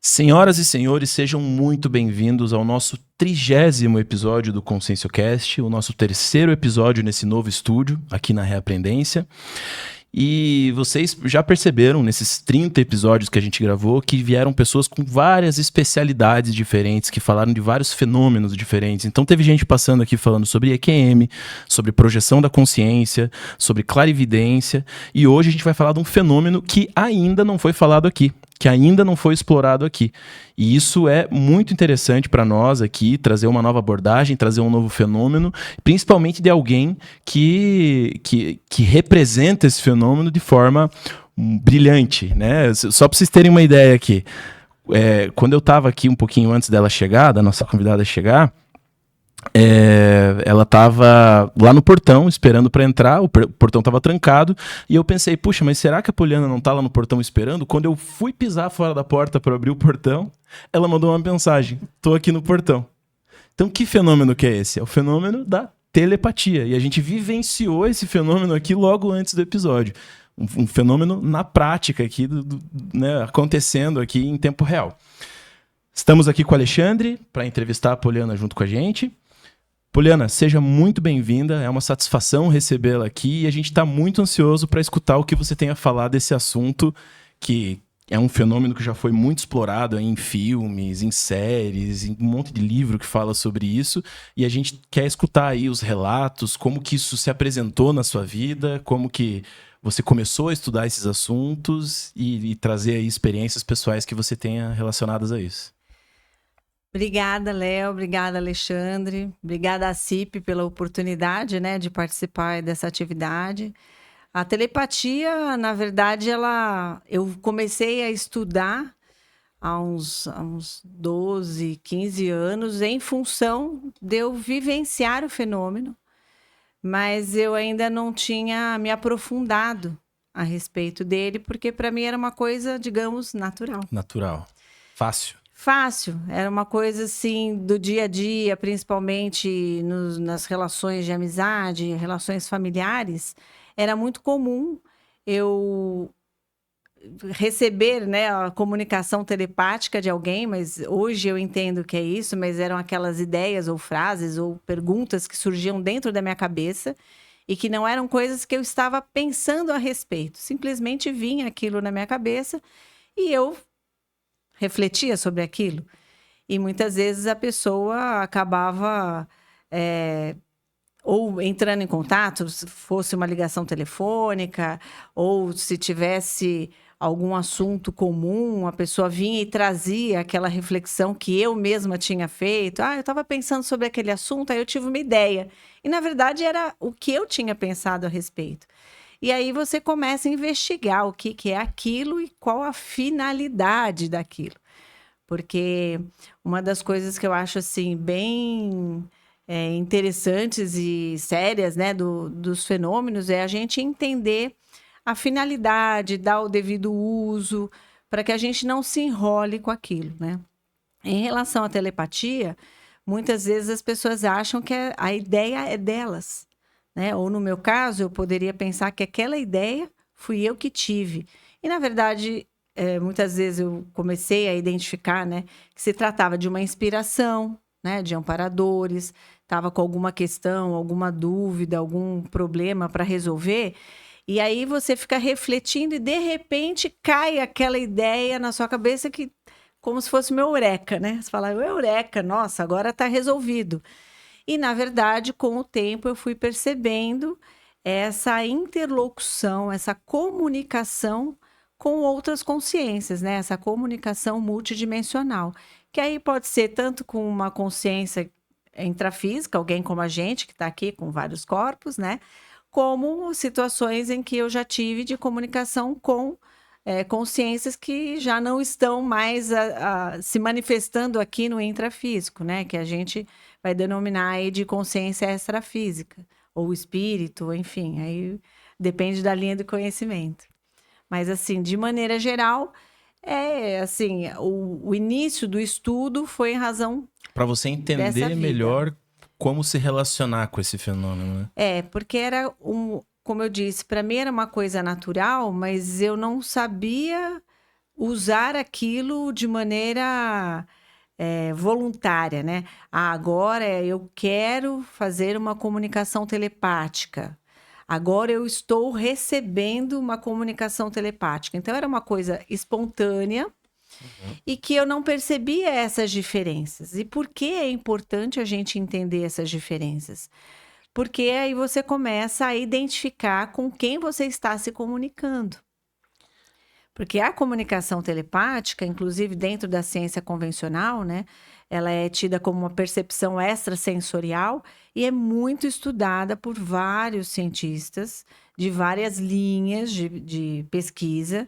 Senhoras e senhores, sejam muito bem-vindos ao nosso 30º episódio do ConsciencioCast, o nosso terceiro episódio nesse novo estúdio, aqui na Reaprendência. E vocês já perceberam nesses 30 episódios que a gente gravou que vieram pessoas com várias especialidades diferentes, que falaram de vários fenômenos diferentes. Então teve gente passando aqui falando sobre EQM, sobre projeção da consciência, sobre clarividência, e hoje a gente vai falar de um fenômeno que ainda não foi falado aqui, que ainda não foi explorado aqui. E isso é muito interessante para nós aqui, trazer uma nova abordagem, trazer um novo fenômeno, principalmente de alguém que representa esse fenômeno de forma brilhante, né? Só para vocês terem uma ideia aqui, quando eu estava aqui um pouquinho antes dela chegar, da nossa convidada chegar, ela estava lá no portão esperando para entrar, o portão estava trancado, e eu pensei, puxa, mas será que a Poliana não está lá no portão esperando? Quando eu fui pisar fora da porta para abrir o portão, ela mandou uma mensagem: tô aqui no portão. Então que fenômeno que é esse? É o fenômeno da telepatia, e a gente vivenciou esse fenômeno aqui logo antes do episódio. Um fenômeno na prática aqui, né, acontecendo aqui em tempo real. Estamos aqui com o Alexandre para entrevistar a Poliana junto com a gente. Poliana, seja muito bem-vinda, é uma satisfação recebê-la aqui e a gente está muito ansioso para escutar o que você tem a falar desse assunto, que é um fenômeno que já foi muito explorado em filmes, em séries, em um monte de livro que fala sobre isso, e a gente quer escutar aí os relatos, como que isso se apresentou na sua vida, como que você começou a estudar esses assuntos e trazer aí experiências pessoais que você tenha relacionadas a isso. Obrigada, Léo. Obrigada, Alexandre. Obrigada à CIP pela oportunidade, né, de participar dessa atividade. A telepatia, na verdade, eu comecei a estudar há uns 12, 15 anos em função de eu vivenciar o fenômeno, mas eu ainda não tinha me aprofundado a respeito dele, porque para mim era uma coisa, digamos, natural. Natural. Fácil. Fácil, era uma coisa assim do dia a dia, principalmente nas relações de amizade, relações familiares. Era muito comum eu receber, né, a comunicação telepática de alguém, mas hoje eu entendo que é isso, mas eram aquelas ideias ou frases ou perguntas que surgiam dentro da minha cabeça e que não eram coisas que eu estava pensando a respeito. Simplesmente vinha aquilo na minha cabeça e eu refletia sobre aquilo. E muitas vezes a pessoa acabava ou entrando em contato, se fosse uma ligação telefônica, ou se tivesse algum assunto comum, a pessoa vinha e trazia aquela reflexão que eu mesma tinha feito. Eu estava pensando sobre aquele assunto, aí eu tive uma ideia. E, na verdade, era o que eu tinha pensado a respeito. E aí você começa a investigar o que é aquilo e qual a finalidade daquilo. Porque uma das coisas que eu acho assim bem interessantes e sérias, né, dos fenômenos é a gente entender a finalidade, dar o devido uso, para que a gente não se enrole com aquilo, né? Em relação à telepatia, muitas vezes as pessoas acham que a ideia é delas, né? Ou no meu caso, eu poderia pensar que aquela ideia fui eu que tive. E, na verdade, muitas vezes eu comecei a identificar, né, que se tratava de uma inspiração, né, de amparadores, estava com alguma questão, alguma dúvida, algum problema para resolver. E aí você fica refletindo e, de repente, cai aquela ideia na sua cabeça que, como se fosse uma eureka, né? Você fala, eureka, nossa, agora está resolvido. E, na verdade, com o tempo, eu fui percebendo essa interlocução, essa comunicação com outras consciências, né? Essa comunicação multidimensional. Que aí pode ser tanto com uma consciência intrafísica, alguém como a gente, que está aqui com vários corpos, né? Como situações em que eu já tive de comunicação com consciências que já não estão mais se manifestando aqui no intrafísico, né? Que a gente vai denominar aí de consciência extrafísica, ou espírito, enfim, aí depende da linha de conhecimento. Mas, assim, de maneira geral, assim, o início do estudo foi em razão para você entender melhor como se relacionar com esse fenômeno, né? Porque era como eu disse, para mim era uma coisa natural, mas eu não sabia usar aquilo de maneira voluntária, né? Agora eu quero fazer uma comunicação telepática. Agora eu estou recebendo uma comunicação telepática. Então era uma coisa espontânea e que eu não percebia essas diferenças. E por que é importante a gente entender essas diferenças? Porque aí você começa a identificar com quem você está se comunicando. Porque a comunicação telepática, inclusive dentro da ciência convencional, né, ela é tida como uma percepção extrasensorial e é muito estudada por vários cientistas de várias linhas de pesquisa.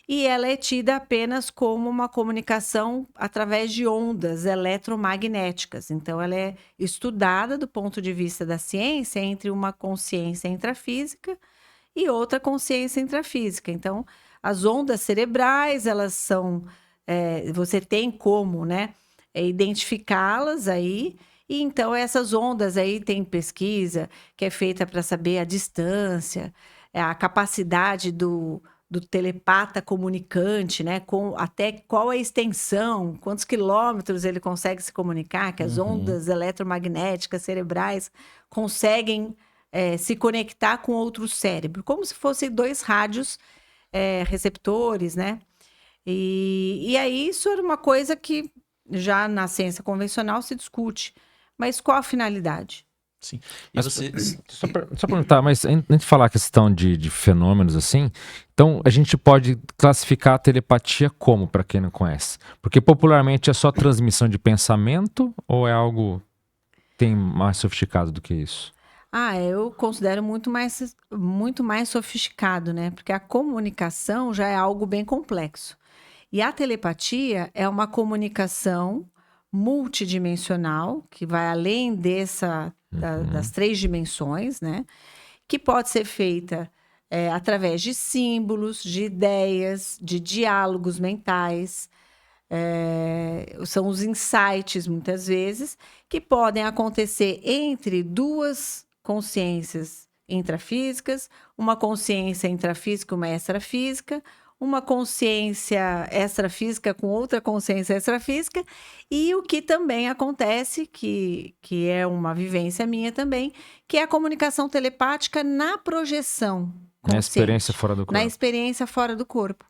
E ela é tida apenas como uma comunicação através de ondas eletromagnéticas. Então, ela é estudada do ponto de vista da ciência entre uma consciência intrafísica e outra consciência intrafísica. Então, as ondas cerebrais, elas são... você tem como, né, identificá-las aí. E então, essas ondas aí tem pesquisa que é feita para saber a distância, a capacidade do telepata comunicante, né? Com até qual a extensão, quantos quilômetros ele consegue se comunicar, que as ondas eletromagnéticas cerebrais conseguem se conectar com outro cérebro, como se fossem dois rádios receptores, né? E aí isso era uma coisa que já na ciência convencional se discute. Mas qual a finalidade? Sim. E Mas, você... só perguntar, mas antes de falar a questão de fenômenos assim, então a gente pode classificar a telepatia como, para quem não conhece? Porque popularmente é só transmissão de pensamento ou é algo tem mais sofisticado do que isso? Eu considero muito mais sofisticado, né? Porque a comunicação já é algo bem complexo. E a telepatia é uma comunicação multidimensional, que vai além das 3 dimensões, né? Que pode ser feita através de símbolos, de ideias, de diálogos mentais. São os insights, muitas vezes, que podem acontecer entre 2 consciências intrafísicas, uma consciência intrafísica e uma extrafísica, uma consciência extrafísica com outra consciência extrafísica, e o que também acontece, que é uma vivência minha também, que é a comunicação telepática na projeção consciente. Na experiência fora do corpo. Na experiência fora do corpo.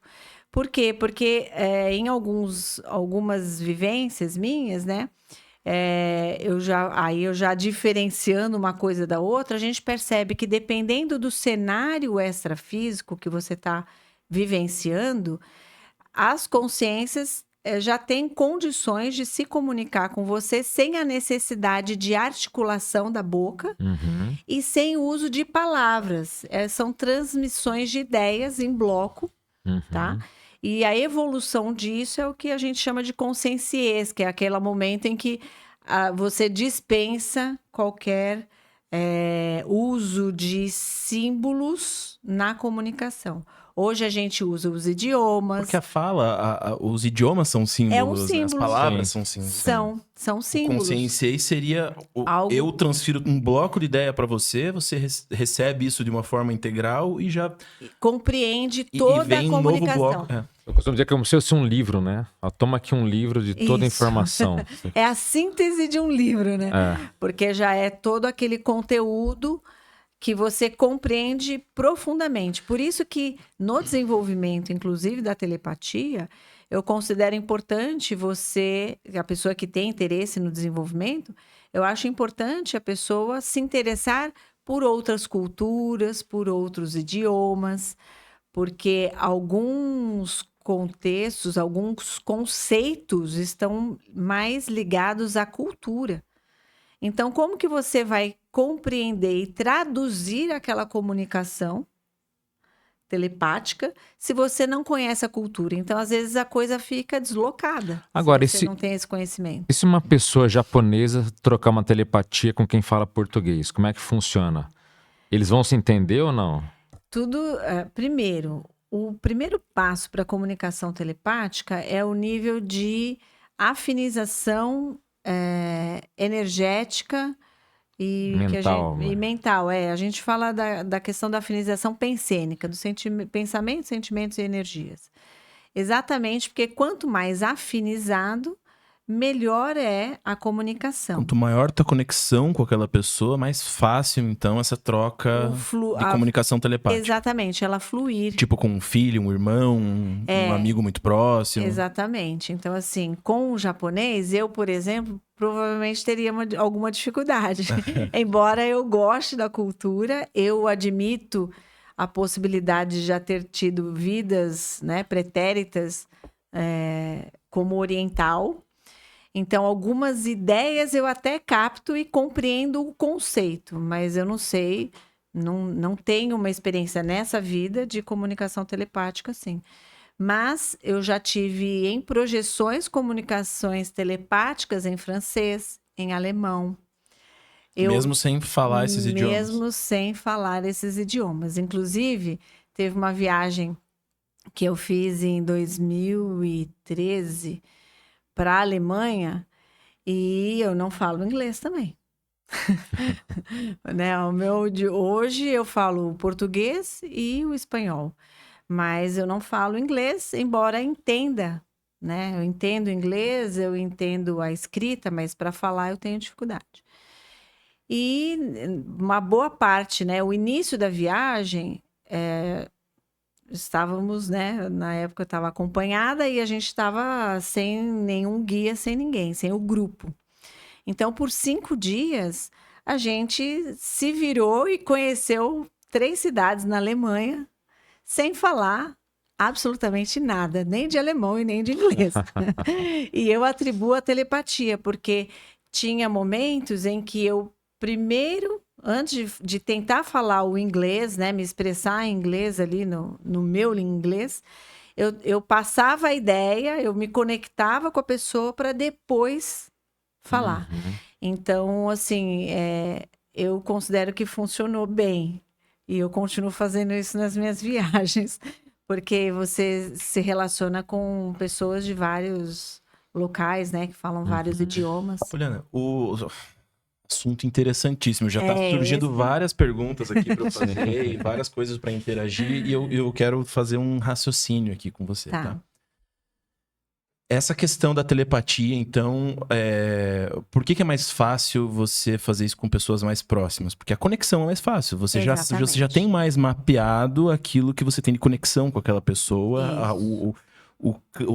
Por quê? Porque em algumas vivências minhas, né? Eu já diferenciando uma coisa da outra, a gente percebe que dependendo do cenário extrafísico que você está vivenciando, as consciências já têm condições de se comunicar com você sem a necessidade de articulação da boca e sem o uso de palavras. São transmissões de ideias em bloco, tá? E a evolução disso é o que a gente chama de consciência, que é aquele momento em que você dispensa qualquer uso de símbolos na comunicação. Hoje a gente usa os idiomas. Porque a fala, os idiomas são símbolos, né? símbolo. As palavras são símbolos. São símbolos. O consciência seria Algo... eu transfiro um bloco de ideia para você, você recebe isso de uma forma integral e já compreende toda vem a comunicação. Um novo bloco. Eu costumo dizer que é como se fosse um livro, né? Toma aqui um livro de toda a informação. É a síntese de um livro, né? Porque já é todo aquele conteúdo que você compreende profundamente. Por isso que no desenvolvimento, inclusive da telepatia, eu considero importante a pessoa que tem interesse no desenvolvimento, eu acho importante a pessoa se interessar por outras culturas, por outros idiomas, porque alguns contextos, alguns conceitos estão mais ligados à cultura. Então, como que você vai compreender e traduzir aquela comunicação telepática se você não conhece a cultura? Então, às vezes, a coisa fica deslocada. Agora, se você não tem esse conhecimento. E se uma pessoa japonesa trocar uma telepatia com quem fala português, como é que funciona? Eles vão se entender ou não? Primeiro, o primeiro passo para a comunicação telepática é o nível de afinização energética e mental. E mental. A gente fala da questão da afinização pensênica, do pensamento, sentimentos e energias. Exatamente, porque quanto mais afinizado, melhor é a comunicação. Quanto maior tua conexão com aquela pessoa, mais fácil, então, essa troca de comunicação telepática. Exatamente, ela fluir. Tipo com um filho, um irmão, um amigo muito próximo. Exatamente. Então, assim, com o japonês, eu, por exemplo, provavelmente teria alguma dificuldade. Embora eu goste da cultura, eu admito a possibilidade de já ter tido vidas, né, pretéritas, como oriental. Então, algumas ideias eu até capto e compreendo o conceito, mas eu não sei, não tenho uma experiência nessa vida de comunicação telepática, assim. Mas eu já tive em projeções comunicações telepáticas em francês, em alemão. Mesmo sem falar esses idiomas? Mesmo sem falar esses idiomas. Inclusive, teve uma viagem que eu fiz em 2013 para a Alemanha e eu não falo inglês também. Né? O meu de hoje eu falo o português e o espanhol, mas eu não falo inglês, embora entenda, né? Eu entendo inglês, eu entendo a escrita, mas para falar eu tenho dificuldade. E uma boa parte, né? O início da viagem, estávamos, né? Na época eu estava acompanhada e a gente estava sem nenhum guia, sem ninguém, sem o grupo. Então, por 5 dias, a gente se virou e conheceu 3 cidades na Alemanha, sem falar absolutamente nada, nem de alemão e nem de inglês. E eu atribuo a telepatia, porque tinha momentos em que eu, primeiro, antes de tentar falar o inglês, né, me expressar em inglês ali no meu inglês, eu passava a ideia, eu me conectava com a pessoa para depois falar. Então, assim, eu considero que funcionou bem. E eu continuo fazendo isso nas minhas viagens, porque você se relaciona com pessoas de vários locais, né, que falam vários idiomas. Poliana, o assunto interessantíssimo. Já está surgindo várias perguntas aqui para eu fazer e várias coisas para interagir. E eu quero fazer um raciocínio aqui com você, tá? Essa questão da telepatia, então, por que é mais fácil você fazer isso com pessoas mais próximas? Porque a conexão é mais fácil. Você já tem mais mapeado aquilo que você tem de conexão com aquela pessoa. O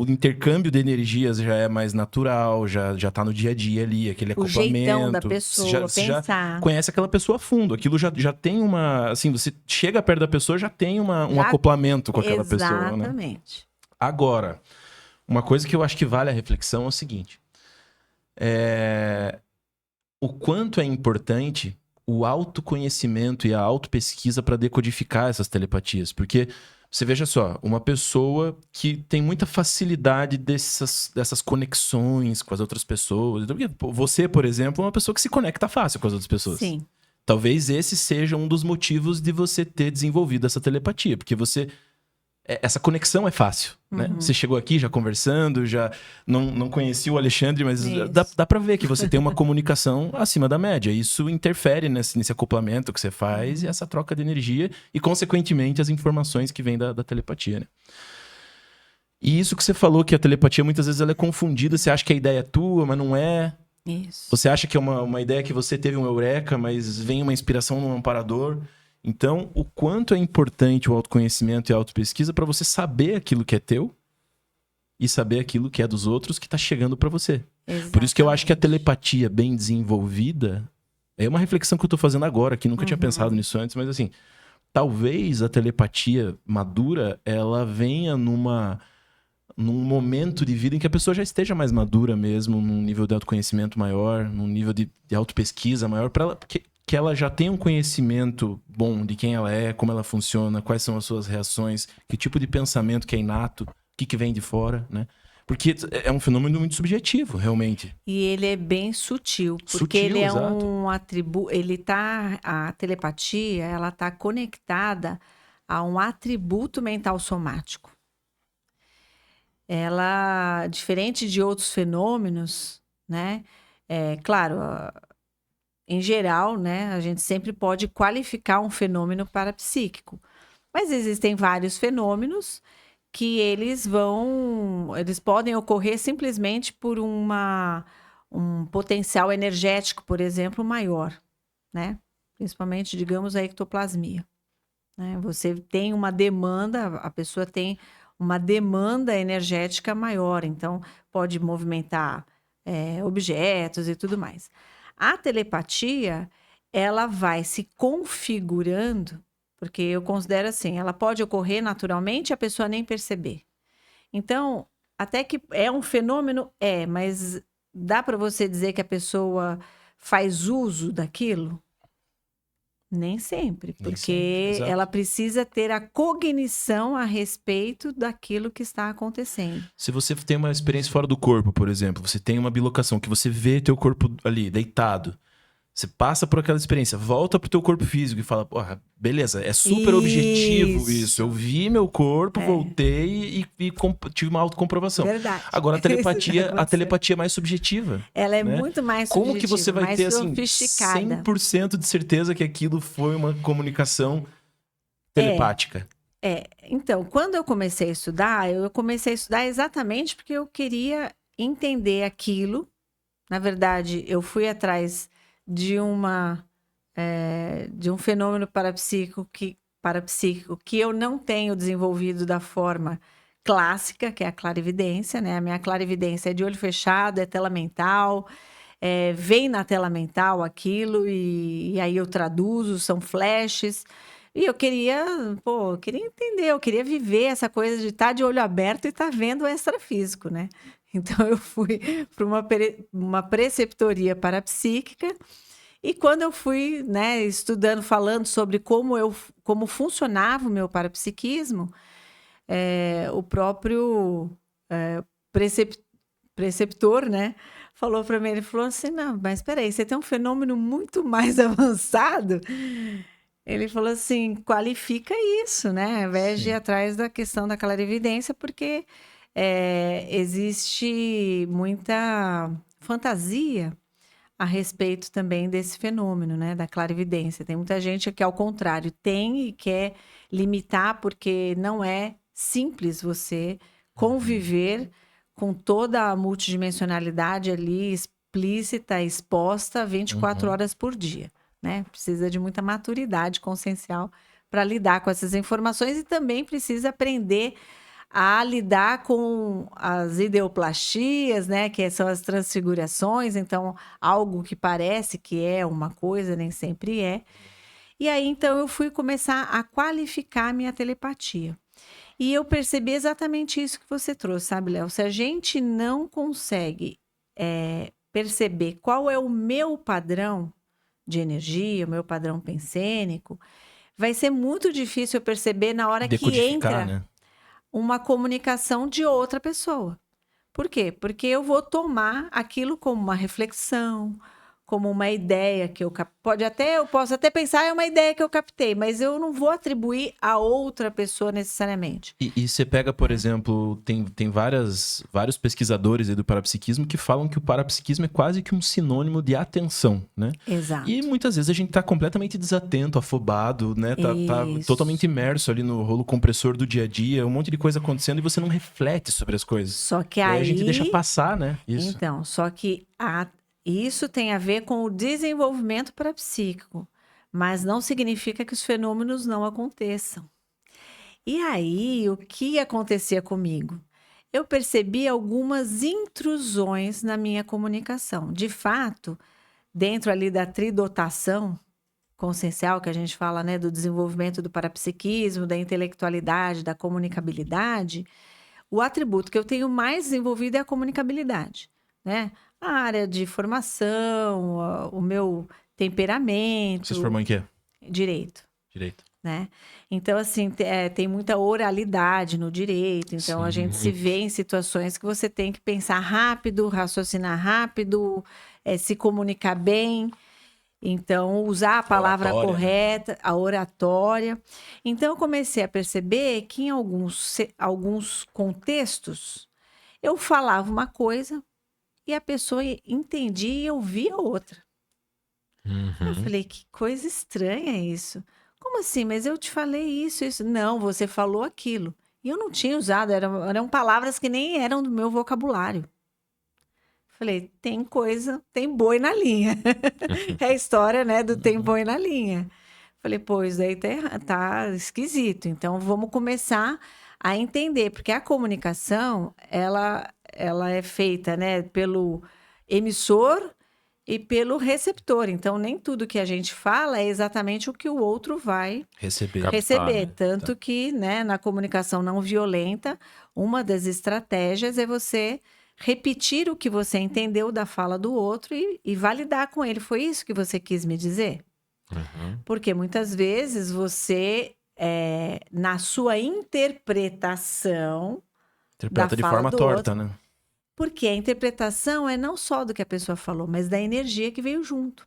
intercâmbio de energias já é mais natural, já tá no dia a dia ali, aquele acoplamento. O jeitão da pessoa, você já conhece aquela pessoa a fundo. Aquilo já tem uma... Assim, você chega perto da pessoa, já tem um acoplamento com aquela pessoa, né? Exatamente. Agora... Uma coisa que eu acho que vale a reflexão é o seguinte. O quanto é importante o autoconhecimento e a autopesquisa para decodificar essas telepatias. Porque, você veja só, uma pessoa que tem muita facilidade dessas conexões com as outras pessoas. Você, por exemplo, é uma pessoa que se conecta fácil com as outras pessoas. Sim. Talvez esse seja um dos motivos de você ter desenvolvido essa telepatia. Porque essa conexão é fácil, né? Você chegou aqui já conversando, já não conhecia o Alexandre, mas dá pra ver que você tem uma comunicação acima da média. Isso interfere nesse acoplamento que você faz e essa troca de energia e, consequentemente, as informações que vêm da telepatia, né? E isso que você falou, que a telepatia muitas vezes ela é confundida, você acha que a ideia é tua, mas não é. Isso. Você acha que é uma ideia que você teve um eureka, mas vem uma inspiração num amparador. Então, o quanto é importante o autoconhecimento e a autopesquisa para você saber aquilo que é teu e saber aquilo que é dos outros que está chegando para você. Exatamente. Por isso que eu acho que a telepatia bem desenvolvida é uma reflexão que eu estou fazendo agora, que nunca tinha pensado nisso antes, mas assim, talvez a telepatia madura, ela venha num momento de vida em que a pessoa já esteja mais madura mesmo, num nível de autoconhecimento maior, num nível de autopesquisa maior, para ela... que ela já tem um conhecimento bom de quem ela é, como ela funciona, quais são as suas reações, que tipo de pensamento que é inato, o que vem de fora, né? Porque é um fenômeno muito subjetivo, realmente. E ele é bem sutil, porque ele é um atributo, a telepatia, ela tá conectada a um atributo mental somático. Ela, diferente de outros fenômenos, né? Claro, em geral, né, a gente sempre pode qualificar um fenômeno parapsíquico. Mas existem vários fenômenos que eles podem ocorrer simplesmente por um potencial energético, por exemplo, maior, né? Principalmente, digamos, a ectoplasmia, né? Você tem uma demanda, a pessoa tem uma demanda energética maior, então pode movimentar objetos e tudo mais. A telepatia, ela vai se configurando, porque eu considero assim, ela pode ocorrer naturalmente e a pessoa nem perceber. Então, até que é um fenômeno, mas dá para você dizer que a pessoa faz uso daquilo? Nem sempre, Nem porque sempre, exato. ela precisa ter a cognição a respeito daquilo que está acontecendo. Se você tem uma experiência fora do corpo, por exemplo, você tem uma bilocação que você vê teu corpo ali, deitado, você passa por aquela experiência, volta pro teu corpo físico e fala, porra, beleza, é super objetivo isso. Eu vi meu corpo, voltei e tive uma autocomprovação. Verdade. Agora a telepatia é mais subjetiva. Ela é muito mais subjetiva, como que você vai mais ter assim, sofisticada. 100% de certeza que aquilo foi uma comunicação telepática? Então, quando eu comecei a estudar, exatamente porque eu queria entender aquilo. Na verdade, eu fui atrás de um fenômeno parapsíquico que eu não tenho desenvolvido da forma clássica, que é a clarividência, né? A minha clarividência é de olho fechado, é tela mental, vem na tela mental aquilo e aí eu traduzo, são flashes. E eu queria entender, eu queria viver essa coisa de estar de olho aberto e estar vendo o extrafísico, né? Então, eu fui para uma preceptoria parapsíquica e quando eu fui, né, estudando, falando sobre como funcionava o meu parapsiquismo, o próprio preceptor, né, falou para mim, ele falou assim, não, mas espera aí, você tem um fenômeno muito mais avançado. Ele falou assim, qualifica isso, né, ao invés de ir atrás da questão da clarividência, porque existe muita fantasia a respeito também desse fenômeno, né, da clarividência. Tem muita gente que, ao contrário, tem e quer limitar, porque não é simples você conviver com toda a multidimensionalidade ali explícita, exposta 24 horas por dia, né? Precisa de muita maturidade consciencial para lidar com essas informações e também precisa aprender a lidar com as ideoplastias, né, que são as transfigurações, então algo que parece que é uma coisa, nem sempre é. E aí, então, eu fui começar a qualificar a minha telepatia. E eu percebi exatamente isso que você trouxe, sabe, Léo? Se a gente não consegue perceber qual é o meu padrão de energia, o meu padrão pensênico, vai ser muito difícil eu perceber na hora que entra, né, uma comunicação de outra pessoa. Por quê? Porque eu vou tomar aquilo como uma reflexão, como uma ideia que eu posso até pensar, é uma ideia que eu captei, mas eu não vou atribuir a outra pessoa necessariamente. E você pega, por exemplo, tem vários pesquisadores aí do parapsiquismo que falam que o parapsiquismo é quase que um sinônimo de atenção, né? Exato. E muitas vezes a gente tá completamente desatento, afobado, né? Tá totalmente imerso ali no rolo compressor do dia a dia, um monte de coisa acontecendo e você não reflete sobre as coisas. Só que aí a gente deixa passar, né? Isso. Então, só que isso tem a ver com o desenvolvimento parapsíquico, mas não significa que os fenômenos não aconteçam. E aí, o que acontecia comigo? Eu percebi algumas intrusões na minha comunicação. De fato, dentro ali da tridotação consciencial, que a gente fala, né, do desenvolvimento do parapsiquismo, da intelectualidade, da comunicabilidade, o atributo que eu tenho mais desenvolvido é a comunicabilidade, né? A área de formação, o meu temperamento. Você se formou em quê? Direito. Direito. Né? Então, assim, tem muita oralidade no direito. Então, a gente se vê em situações que você tem que pensar rápido, raciocinar rápido, se comunicar bem. Então, usar a palavra correta, a oratória. Então, eu comecei a perceber que em alguns contextos, eu falava uma coisa e a pessoa entendia e ouvia outra. Eu falei, que coisa estranha isso. Como assim? Mas eu te falei isso. Não, você falou aquilo. E eu não tinha usado, eram palavras que nem eram do meu vocabulário. Falei, tem boi na linha. É a história, né, do tem boi na linha. Falei, pô, isso aí tá esquisito. Então, vamos começar a entender. Porque a comunicação, ela é feita, né, pelo emissor e pelo receptor. Então, nem tudo que a gente fala é exatamente o que o outro vai Receber. receber. né? Tanto que, né, na comunicação não violenta, uma das estratégias é você repetir o que você entendeu da fala do outro e validar com ele. Foi isso que você quis me dizer? Uhum. Porque muitas vezes você, na sua interpretação, Interpreta da de fala forma do torta, outro. né? Porque a interpretação é não só do que a pessoa falou, mas da energia que veio junto.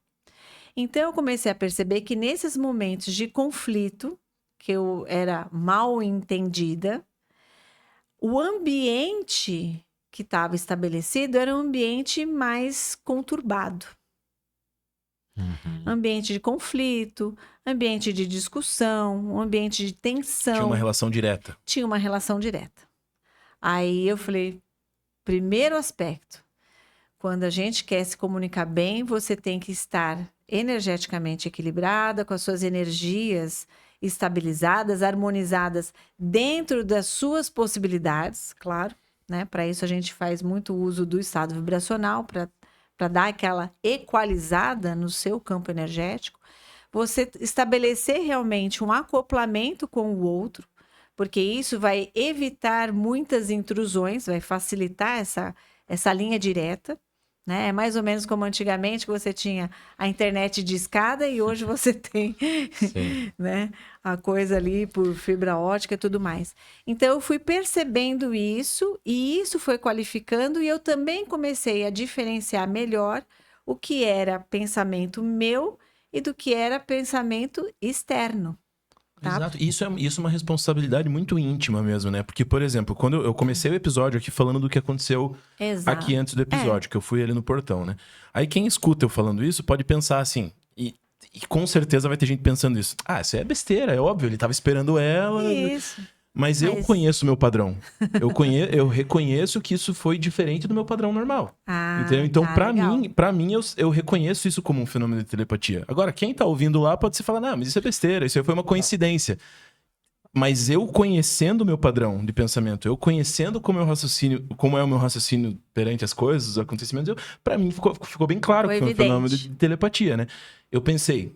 Então, eu comecei a perceber que nesses momentos de conflito, que eu era mal entendida, o ambiente que estava estabelecido era um ambiente mais conturbado. Uhum. Ambiente de conflito, ambiente de discussão, um ambiente de tensão. Tinha uma relação direta. Tinha uma relação direta. Aí eu falei, primeiro aspecto, quando a gente quer se comunicar bem, você tem que estar energeticamente equilibrada, com as suas energias estabilizadas, harmonizadas dentro das suas possibilidades, claro, né? Para isso a gente faz muito uso do estado vibracional para dar aquela equalizada no seu campo energético. Você estabelecer realmente um acoplamento com o outro, porque isso vai evitar muitas intrusões, vai facilitar essa linha direta, né? É mais ou menos como antigamente que você tinha a internet de escada e hoje você tem, Sim. né, a coisa ali por fibra ótica e tudo mais. Então eu fui percebendo isso e isso foi qualificando e eu também comecei a diferenciar melhor o que era pensamento meu e do que era pensamento externo. Tá? Exato. Isso é uma responsabilidade muito íntima mesmo, né? Porque, por exemplo, quando eu comecei o episódio aqui falando do que aconteceu Exato. aqui antes do episódio, que eu fui ali no portão, né? Aí quem escuta eu falando isso pode pensar assim, e com certeza vai ter gente pensando isso. Ah, isso é besteira, é óbvio, ele tava esperando ela. Isso. Mas eu conheço o meu padrão. Eu reconheço que isso foi diferente do meu padrão normal. Ah, entendeu? Então, tá, pra legal. mim eu reconheço isso como um fenômeno de telepatia. Agora, quem tá ouvindo lá pode se falar, não, mas isso é besteira, isso aí foi uma coincidência. Mas eu conhecendo o meu padrão de pensamento, eu conhecendo como é o meu raciocínio perante as coisas, os acontecimentos, pra mim ficou bem claro Foi que foi um evidente. fenômeno de telepatia, né? Eu pensei,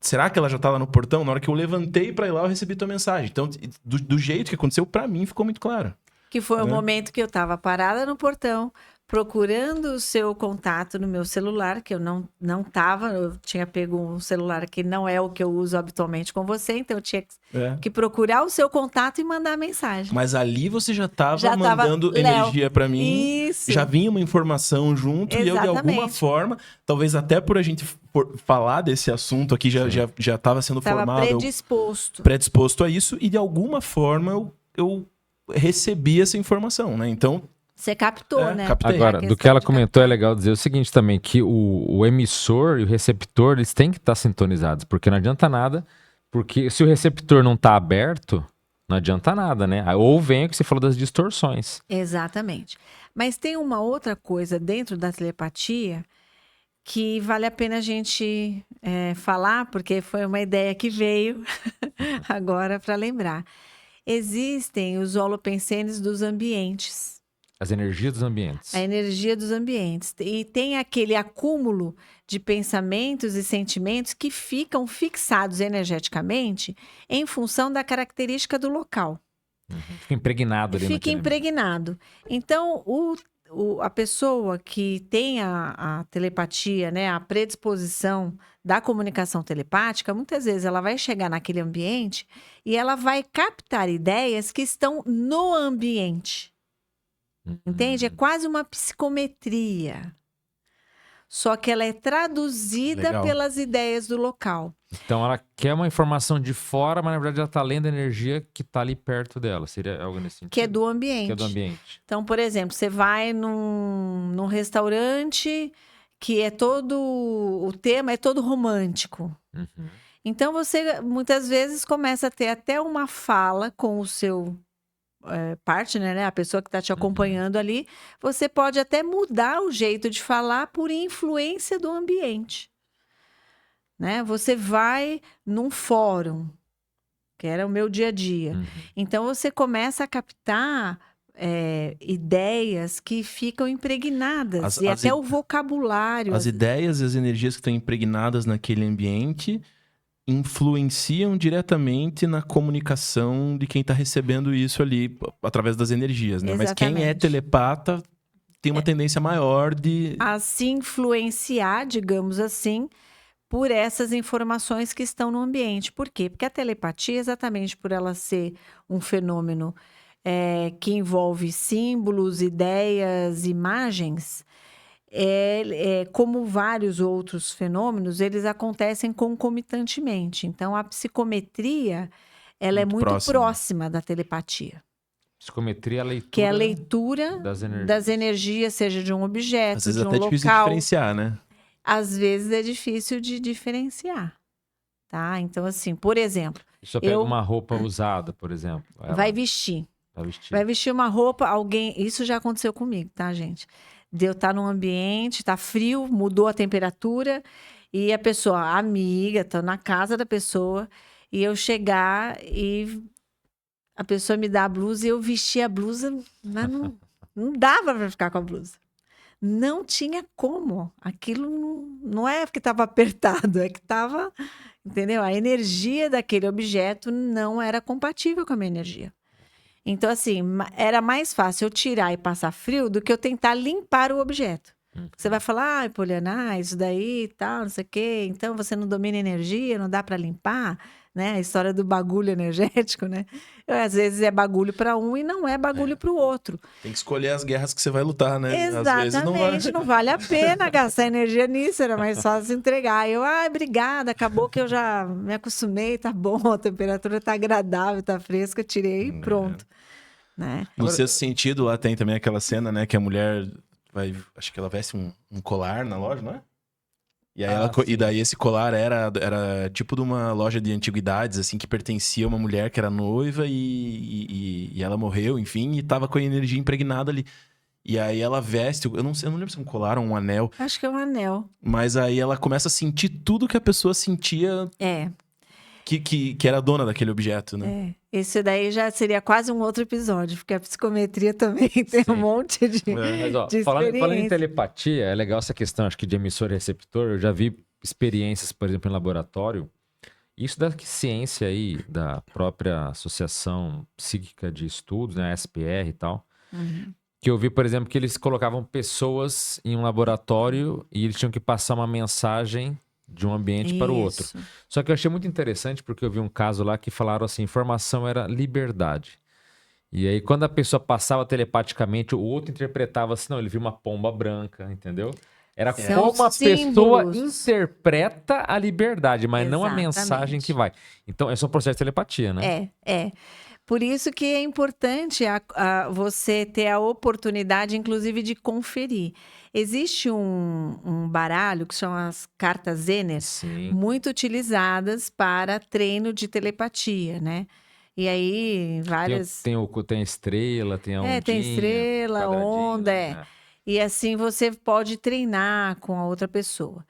será que ela já tá lá no portão? Na hora que eu levantei pra ir lá, eu recebi tua mensagem. Então, do jeito que aconteceu, pra mim ficou muito claro. Que foi o né? momento que eu estava parada no portão, procurando o seu contato no meu celular, que eu não estava, eu tinha pego um celular que não é o que eu uso habitualmente com você, então eu tinha que procurar o seu contato e mandar a mensagem. Mas ali você já tava Já tava, mandando Léo, energia pra mim. isso. Já vinha uma informação junto e eu, de alguma Exatamente. forma, talvez até por a gente falar desse assunto aqui, já tava sendo Estava formado. Predisposto a isso e de alguma forma eu recebi essa informação, né? Então, você captou, né? captei. Agora, do que ela comentou, é legal dizer o seguinte também, que o emissor e o receptor, eles têm que estar sintonizados, porque não adianta nada, porque se o receptor não está aberto, não adianta nada, né? Ou vem o que você falou das distorções. Exatamente. Mas tem uma outra coisa dentro da telepatia que vale a pena a gente falar, porque foi uma ideia que veio agora para lembrar. Existem os holopensenes dos ambientes. As energias dos ambientes. A energia dos ambientes. E tem aquele acúmulo de pensamentos e sentimentos que ficam fixados energeticamente em função da característica do local. Fica impregnado ali. Fica impregnado. Então, a pessoa que tem a telepatia, né, a predisposição da comunicação telepática, muitas vezes ela vai chegar naquele ambiente e ela vai captar ideias que estão no ambiente. Entende? É quase uma psicometria. Só que ela é traduzida pelas ideias do local. Então ela quer uma informação de fora, mas na verdade ela está lendo a energia que está ali perto dela. Seria algo nesse sentido? Que é do ambiente. Que é do ambiente. Então, por exemplo, você vai num restaurante que é todo... O tema é todo romântico. Uhum. Então, você muitas vezes começa a ter até uma fala com o seu partner, né? A pessoa que está te acompanhando ali. Você pode até mudar o jeito de falar por influência do ambiente, né? Você vai num fórum, que era o meu dia a dia. Então, você começa a captar ideias que ficam impregnadas. E até o vocabulário. As ideias e as energias que estão impregnadas naquele ambiente influenciam diretamente na comunicação de quem está recebendo isso ali, através das energias, né? Mas quem é telepata tem uma tendência maior de... a se influenciar, digamos assim, por essas informações que estão no ambiente. Por quê? Porque a telepatia, exatamente por ela ser um fenômeno que envolve símbolos, ideias, imagens, como vários outros fenômenos, eles acontecem concomitantemente. Então, a psicometria, ela é muito próxima da telepatia. Psicometria é a leitura, que é a leitura das energias, seja de um objeto, às vezes de um até local. Difícil de diferenciar, né? Às vezes é difícil de diferenciar, tá? Então, assim, por exemplo... Se eu pego uma roupa usada, por exemplo... Vai vestir uma roupa, alguém... Isso já aconteceu comigo, tá, gente? De eu estar num ambiente, tá frio, mudou a temperatura, e a pessoa, amiga, tá na casa da pessoa, e eu chegar e a pessoa me dá a blusa e eu vestir a blusa, mas não dava para ficar com a blusa. Não tinha como. Aquilo não é porque estava apertado, é que estava, entendeu? A energia daquele objeto não era compatível com a minha energia. Então, assim, era mais fácil eu tirar e passar frio do que eu tentar limpar o objeto. Você vai falar, Poliana, isso daí e tal, não sei o quê. Então, você não domina energia, não dá para limpar, né? A história do bagulho energético, né? Às vezes é bagulho para um e não é bagulho para o outro. Tem que escolher as guerras que você vai lutar, né? Exatamente, às vezes não vale a pena gastar energia nisso, era mais fácil entregar. Eu, obrigada, acabou que eu já me acostumei, tá bom, a temperatura tá agradável, tá fresca, tirei e pronto. Né? No sexto sentido, lá tem também aquela cena, né, que a mulher acho que ela veste um colar na loja, não é? E, aí e daí esse colar era tipo de uma loja de antiguidades, assim, que pertencia a uma mulher que era noiva e ela morreu, enfim, e tava com a energia impregnada ali. E aí ela veste, eu não lembro se é um colar ou um anel. Acho que é um anel. Mas aí ela começa a sentir tudo que a pessoa sentia... Que era dona daquele objeto, né? Esse daí já seria quase um outro episódio, porque a psicometria também tem um monte de, Mas, ó, falando em telepatia, é legal essa questão, acho que de emissor e receptor. Eu já vi experiências, por exemplo, em laboratório. Isso da ciência aí, da própria Associação Psíquica de Estudos, né, SPR e tal. Que eu vi, por exemplo, que eles colocavam pessoas em um laboratório e eles tinham que passar uma mensagem de um ambiente para o outro. Só que eu achei muito interessante porque eu vi um caso lá que falaram assim, informação era liberdade. E aí quando a pessoa passava telepaticamente, o outro interpretava assim, não, ele viu uma pomba branca, entendeu? Era como a pessoa interpreta a liberdade, mas não a mensagem que vai. Então, esse é um processo de telepatia, né? Por isso que é importante você ter a oportunidade, inclusive, de conferir. Existe um baralho que são as cartas Zener, muito utilizadas para treino de telepatia, né? E aí, várias... Tem estrela, tem a ondinha. Tem estrela, onda, né? E assim você pode treinar com a outra pessoa.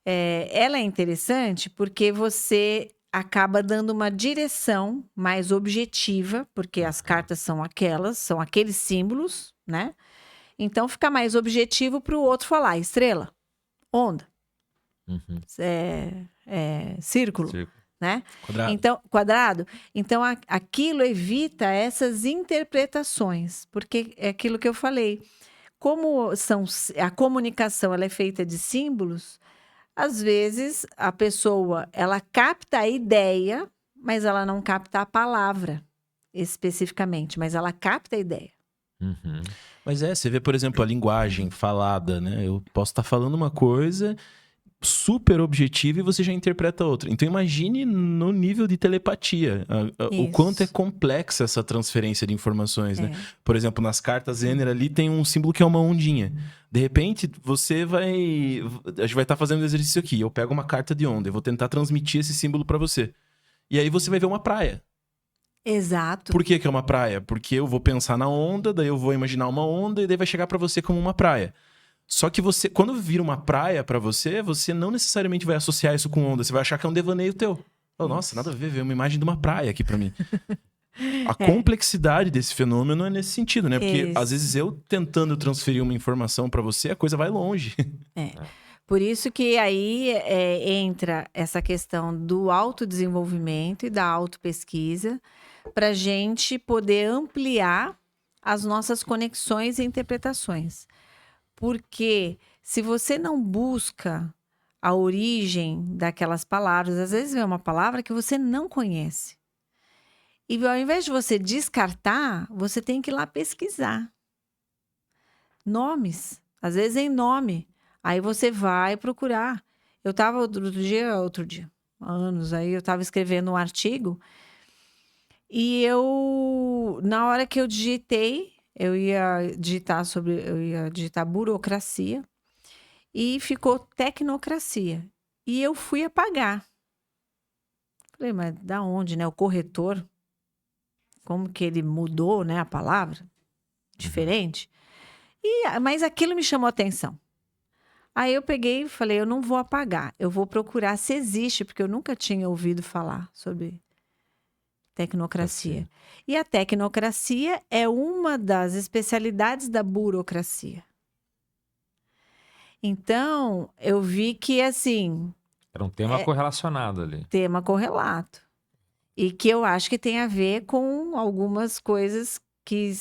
Ela é interessante porque você acaba dando uma direção mais objetiva, porque as cartas são aqueles símbolos, né? Então fica mais objetivo para o outro falar estrela, onda, círculo, né? Quadrado. Então, quadrado. Então aquilo evita essas interpretações, porque é aquilo que eu falei. Como a comunicação ela é feita de símbolos, às vezes a pessoa ela capta a ideia, mas ela não capta a palavra especificamente, mas ela capta a ideia. Mas você vê, por exemplo, a linguagem falada, né? Eu posso estar falando uma coisa super objetiva e você já interpreta outra. Então imagine no nível de telepatia, o Isso. quanto é complexa essa transferência de informações, né? Por exemplo, nas cartas Zener ali tem um símbolo que é uma ondinha. De repente, você vai... A gente vai estar fazendo um exercício aqui, eu pego uma carta de onda, eu vou tentar transmitir esse símbolo para você. E aí você vai ver uma praia. Exato. Por que é uma praia? Porque eu vou pensar na onda, daí eu vou imaginar uma onda e daí vai chegar para você como uma praia. Só que você, quando vira uma praia pra você, você não necessariamente vai associar isso com onda. Você vai achar que é um devaneio teu. Oh, nossa, nada a ver, ver uma imagem de uma praia aqui pra mim. A complexidade desse fenômeno é nesse sentido, né? Porque às vezes eu tentando transferir uma informação pra você, a coisa vai longe. Por isso que aí entra essa questão do autodesenvolvimento e da autopesquisa para a gente poder ampliar as nossas conexões e interpretações. Porque se você não busca a origem daquelas palavras, às vezes vem uma palavra que você não conhece. E ao invés de você descartar, você tem que ir lá pesquisar. Nomes, às vezes em nome. Aí você vai procurar. Eu estava outro dia, há anos aí, eu estava escrevendo um artigo e na hora que eu digitei, eu ia digitar burocracia e ficou tecnocracia. E eu fui apagar. Falei, mas da onde, né? O corretor, como que ele mudou, né, a palavra? Diferente. Mas aquilo me chamou a atenção. Aí eu peguei e falei, eu não vou apagar, eu vou procurar se existe, porque eu nunca tinha ouvido falar sobre tecnocracia. E a tecnocracia é uma das especialidades da burocracia. Então, eu vi que, assim... Era um tema correlacionado ali. Tema correlato. E que eu acho que tem a ver com algumas coisas que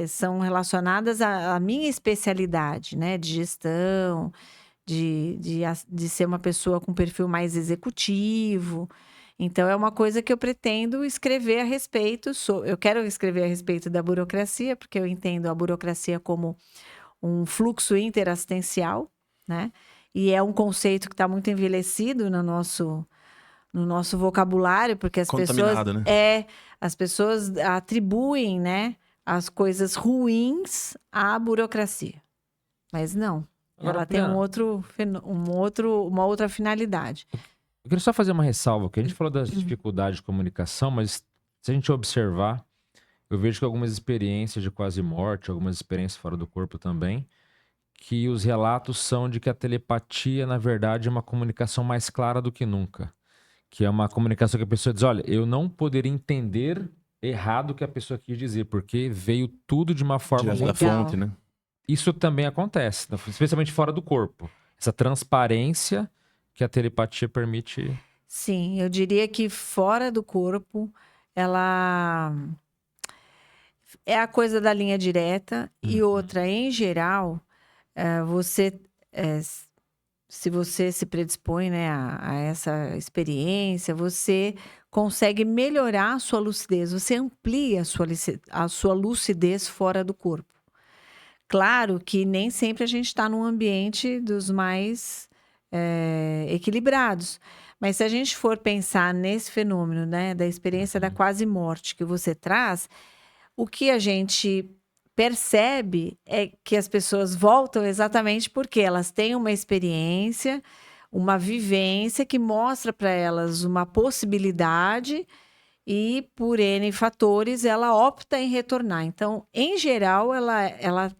são relacionadas à minha especialidade, né? De gestão, de ser uma pessoa com perfil mais executivo. Então, é uma coisa que eu pretendo escrever a respeito. Eu quero escrever a respeito da burocracia, porque eu entendo a burocracia como um fluxo interassistencial, né? E é um conceito que está muito envelhecido no nosso vocabulário, porque as pessoas atribuem, né, as coisas ruins à burocracia. Mas não. Agora, ela tem uma outra finalidade. Eu queria só fazer uma ressalva, que a gente falou das dificuldades de comunicação, mas se a gente observar, eu vejo que algumas experiências de quase morte, algumas experiências fora do corpo também, que os relatos são de que a telepatia, na verdade, é uma comunicação mais clara do que nunca. Que é uma comunicação que a pessoa diz, olha, eu não poderia entender errado o que a pessoa quis dizer, porque veio tudo de uma forma muito... da fonte, né? Isso também acontece, especialmente fora do corpo. Essa transparência que a telepatia permite... Sim, eu diria que fora do corpo, ela é a coisa da linha direta. E outra, em geral, se você se predispõe, né, a essa experiência, você consegue melhorar a sua lucidez, você amplia a sua lucidez fora do corpo. Claro que nem sempre a gente está num ambiente dos mais equilibrados, mas se a gente for pensar nesse fenômeno, né, da experiência da quase morte que você traz, o que a gente percebe é que as pessoas voltam exatamente porque elas têm uma experiência, uma vivência que mostra para elas uma possibilidade e, por N fatores, ela opta em retornar. Então, em geral, ela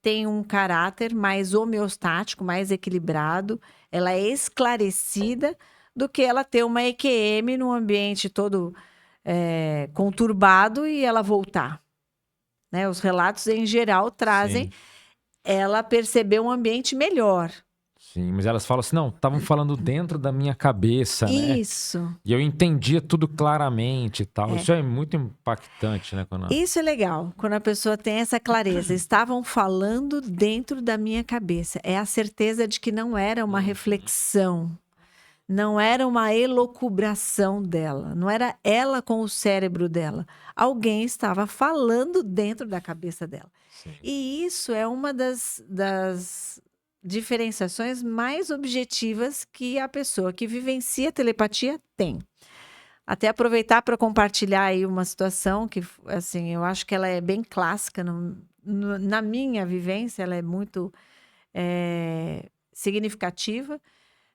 tem um caráter mais homeostático, mais equilibrado, ela é esclarecida do que ela ter uma EQM num ambiente todo conturbado e ela voltar. Né? Os relatos, em geral, trazem ela perceber um ambiente melhor. Sim, mas elas falam assim, não, estavam falando dentro da minha cabeça, né? Isso. E eu entendia tudo claramente e tal. Isso é muito impactante, né? Isso é legal, quando a pessoa tem essa clareza. Estavam falando dentro da minha cabeça. É a certeza de que não era uma reflexão. Não era uma elucubração dela. Não era ela com o cérebro dela. Alguém estava falando dentro da cabeça dela. Sim. E isso é uma das diferenciações mais objetivas que a pessoa que vivencia telepatia tem. Até aproveitar para compartilhar aí uma situação que, assim, eu acho que ela é bem clássica. Na minha vivência, ela é muito significativa,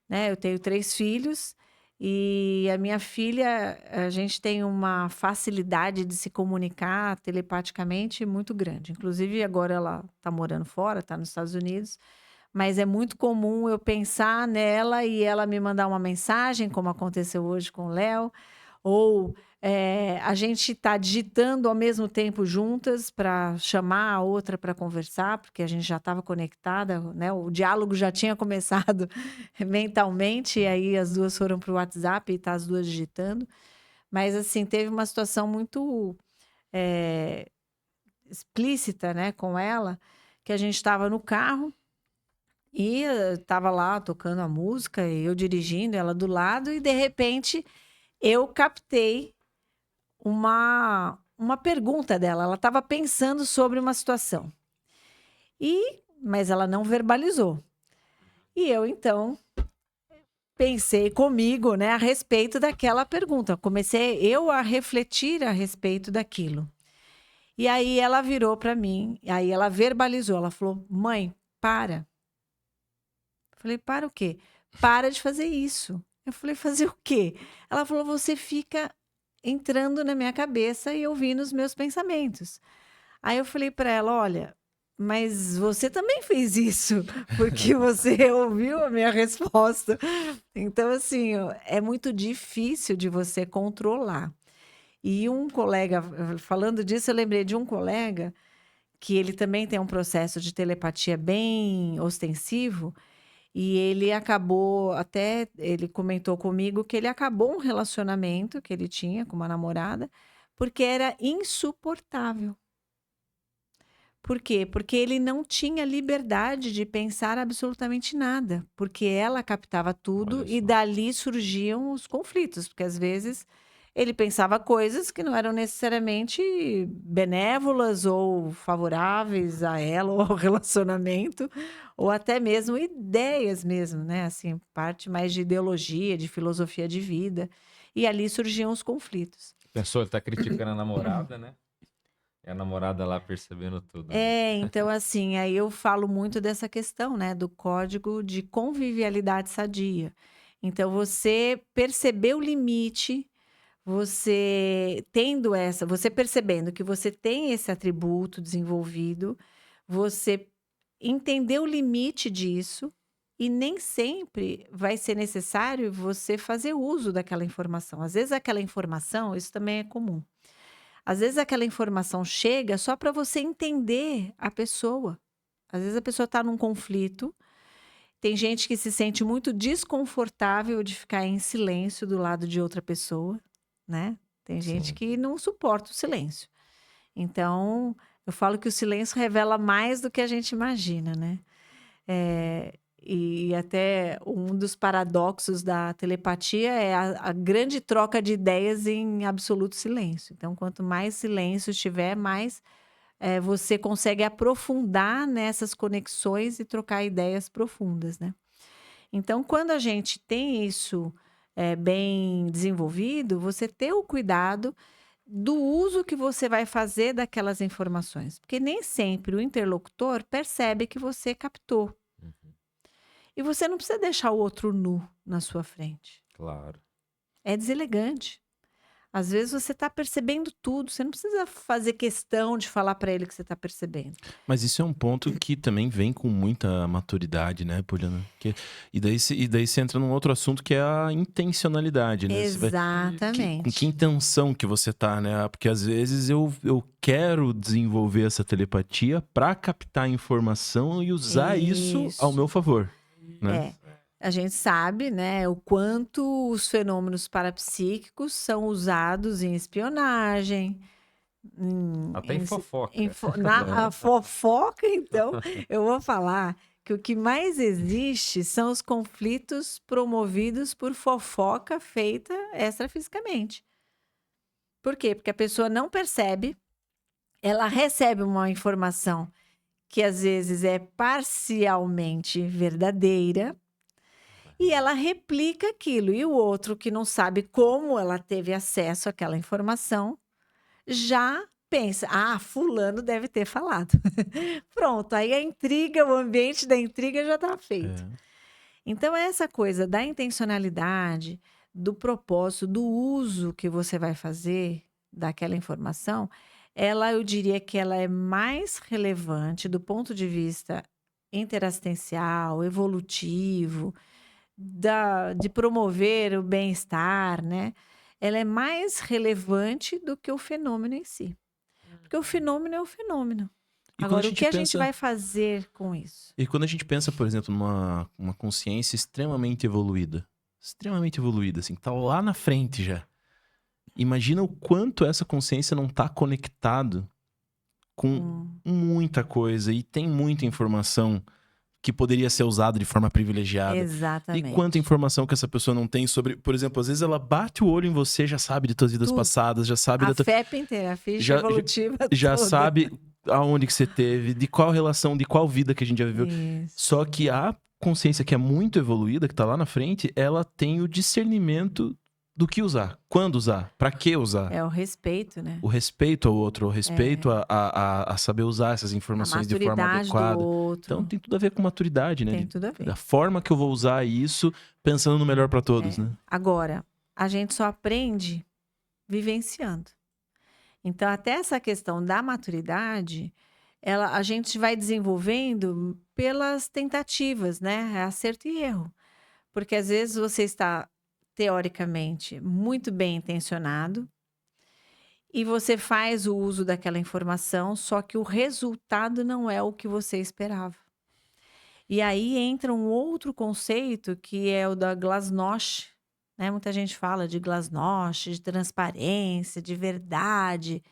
né? Eu tenho 3 filhos e a minha filha, a gente tem uma facilidade de se comunicar telepaticamente muito grande. Inclusive, agora ela está morando fora, está nos Estados Unidos. Mas é muito comum eu pensar nela e ela me mandar uma mensagem, como aconteceu hoje com o Léo, ou a gente está digitando ao mesmo tempo juntas para chamar a outra para conversar, porque a gente já estava conectada, né? O diálogo já tinha começado mentalmente, e aí as duas foram para o WhatsApp e tá as duas digitando. Mas, assim, teve uma situação muito explícita, né, com ela, que a gente estava no carro, e estava lá tocando a música, e eu dirigindo, ela do lado, e de repente eu captei uma pergunta dela. Ela estava pensando sobre uma situação. Mas ela não verbalizou. E eu, então, pensei comigo, né, a respeito daquela pergunta. Comecei eu a refletir a respeito daquilo. E aí ela virou para mim, aí ela verbalizou, ela falou: "Mãe, para." Eu falei: "Para o quê?" "Para de fazer isso." Eu falei: "Fazer o quê?" Ela falou: "Você fica entrando na minha cabeça e ouvindo os meus pensamentos." Aí eu falei para ela: "Olha, mas você também fez isso, porque você ouviu a minha resposta." Então, assim, é muito difícil de você controlar. E um colega, falando disso, eu lembrei de um colega que ele também tem um processo de telepatia bem ostensivo. E ele acabou, até ele comentou comigo que ele acabou um relacionamento que ele tinha com uma namorada, porque era insuportável. Por quê? Porque ele não tinha liberdade de pensar absolutamente nada, porque ela captava tudo Olha e só. dali surgiam os conflitos, porque às vezes ele pensava coisas que não eram necessariamente benévolas ou favoráveis a ela ou ao relacionamento, ou até mesmo ideias mesmo, né? Assim, parte mais de ideologia, de filosofia de vida. E ali surgiam os conflitos. Pensou, ele tá criticando a namorada, né? E a namorada lá percebendo tudo, né? Então, assim, aí eu falo muito dessa questão, né, do código de convivialidade sadia. Então, você perceber o limite, você percebendo que você tem esse atributo desenvolvido, você entender o limite disso, e nem sempre vai ser necessário você fazer uso daquela informação. Às vezes, aquela informação, isso também é comum. Às vezes aquela informação chega só para você entender a pessoa. Às vezes a pessoa está num conflito. Tem gente que se sente muito desconfortável de ficar em silêncio do lado de outra pessoa, né? Tem gente Sim. que não suporta o silêncio. Então, eu falo que o silêncio revela mais do que a gente imagina, né? E até um dos paradoxos da telepatia é a grande troca de ideias em absoluto silêncio. Então, quanto mais silêncio tiver, mais você consegue aprofundar nessas conexões e trocar ideias profundas, né? Então, quando a gente tem isso bem desenvolvido, você ter o cuidado do uso que você vai fazer daquelas informações. Porque nem sempre o interlocutor percebe que você captou. E você não precisa deixar o outro nu na sua frente. Claro. É deselegante. Às vezes você está percebendo tudo, você não precisa fazer questão de falar para ele que você está percebendo. Mas isso é um ponto que também vem com muita maturidade, né, Poliana? E daí você entra num outro assunto que é a intencionalidade, né? Exatamente. Com que intenção que você tá, né? Porque às vezes eu quero desenvolver essa telepatia para captar informação e usar isso ao meu favor, né? A gente sabe, né, o quanto os fenômenos parapsíquicos são usados em espionagem, Até em fofoca. A fofoca, então, eu vou falar que o que mais existe são os conflitos promovidos por fofoca feita extrafisicamente. Por quê? Porque a pessoa não percebe, ela recebe uma informação que às vezes é parcialmente verdadeira, e ela replica aquilo. E o outro que não sabe como ela teve acesso àquela informação, já pensa, fulano deve ter falado. Pronto, aí a intriga, o ambiente da intriga já está feito. É. Então, essa coisa da intencionalidade, do propósito, do uso que você vai fazer daquela informação, eu diria que ela é mais relevante do ponto de vista interassistencial, evolutivo, de promover o bem-estar, né? Ela é mais relevante do que o fenômeno em si. Porque o fenômeno é o fenômeno. E quando Agora, a o que a gente pensa- vai fazer com isso? E quando a gente pensa, por exemplo, numa uma consciência extremamente evoluída, assim, que tá lá na frente já. Imagina o quanto essa consciência não tá conectado com muita coisa e tem muita informação que poderia ser usada de forma privilegiada. Exatamente. E quanta informação que essa pessoa não tem sobre... Por exemplo, às vezes ela bate o olho em você, já sabe de tuas vidas Tudo. passadas, já sabe A da tua... FEP inteira, a ficha Já- evolutiva Já toda. sabe aonde que você teve, de qual relação, de qual vida que a gente já viveu. Isso. Só que a consciência que é muito evoluída, que tá lá na frente, ela tem o discernimento do que usar, quando usar, pra que usar. É o respeito, né? O respeito ao outro, o respeito a saber usar essas A informações de forma maturidade do adequada. outro. Então tem tudo a ver com maturidade, né? Tem tudo a ver. Da forma que eu vou usar isso, pensando no melhor pra todos, né? Agora, a gente só aprende vivenciando. Então, até essa questão da maturidade, a gente vai desenvolvendo pelas tentativas, né? É acerto e erro. Porque às vezes você está, teoricamente, muito bem intencionado e você faz o uso daquela informação, só que o resultado não é o que você esperava. E aí entra um outro conceito que é o da glasnost, né? Muita gente fala de glasnost, de transparência, de verdade.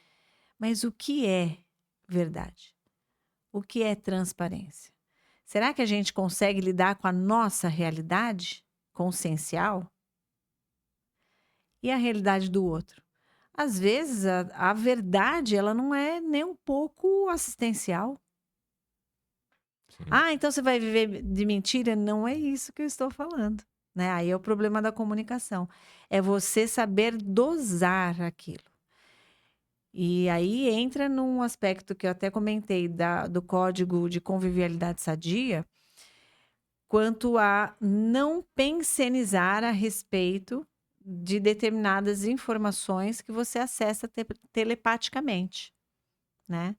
Mas o que é verdade? O que é transparência? Será que a gente consegue lidar com a nossa realidade consciencial? E a realidade do outro? Às vezes, a verdade, ela não é nem um pouco assistencial. Sim. Então você vai viver de mentira? Não é isso que eu estou falando, né? Aí é o problema da comunicação. É você saber dosar aquilo. E aí entra num aspecto que eu até comentei do Código de Convivialidade Sadia, quanto a não pensenizar a respeito de determinadas informações que você acessa telepaticamente, né?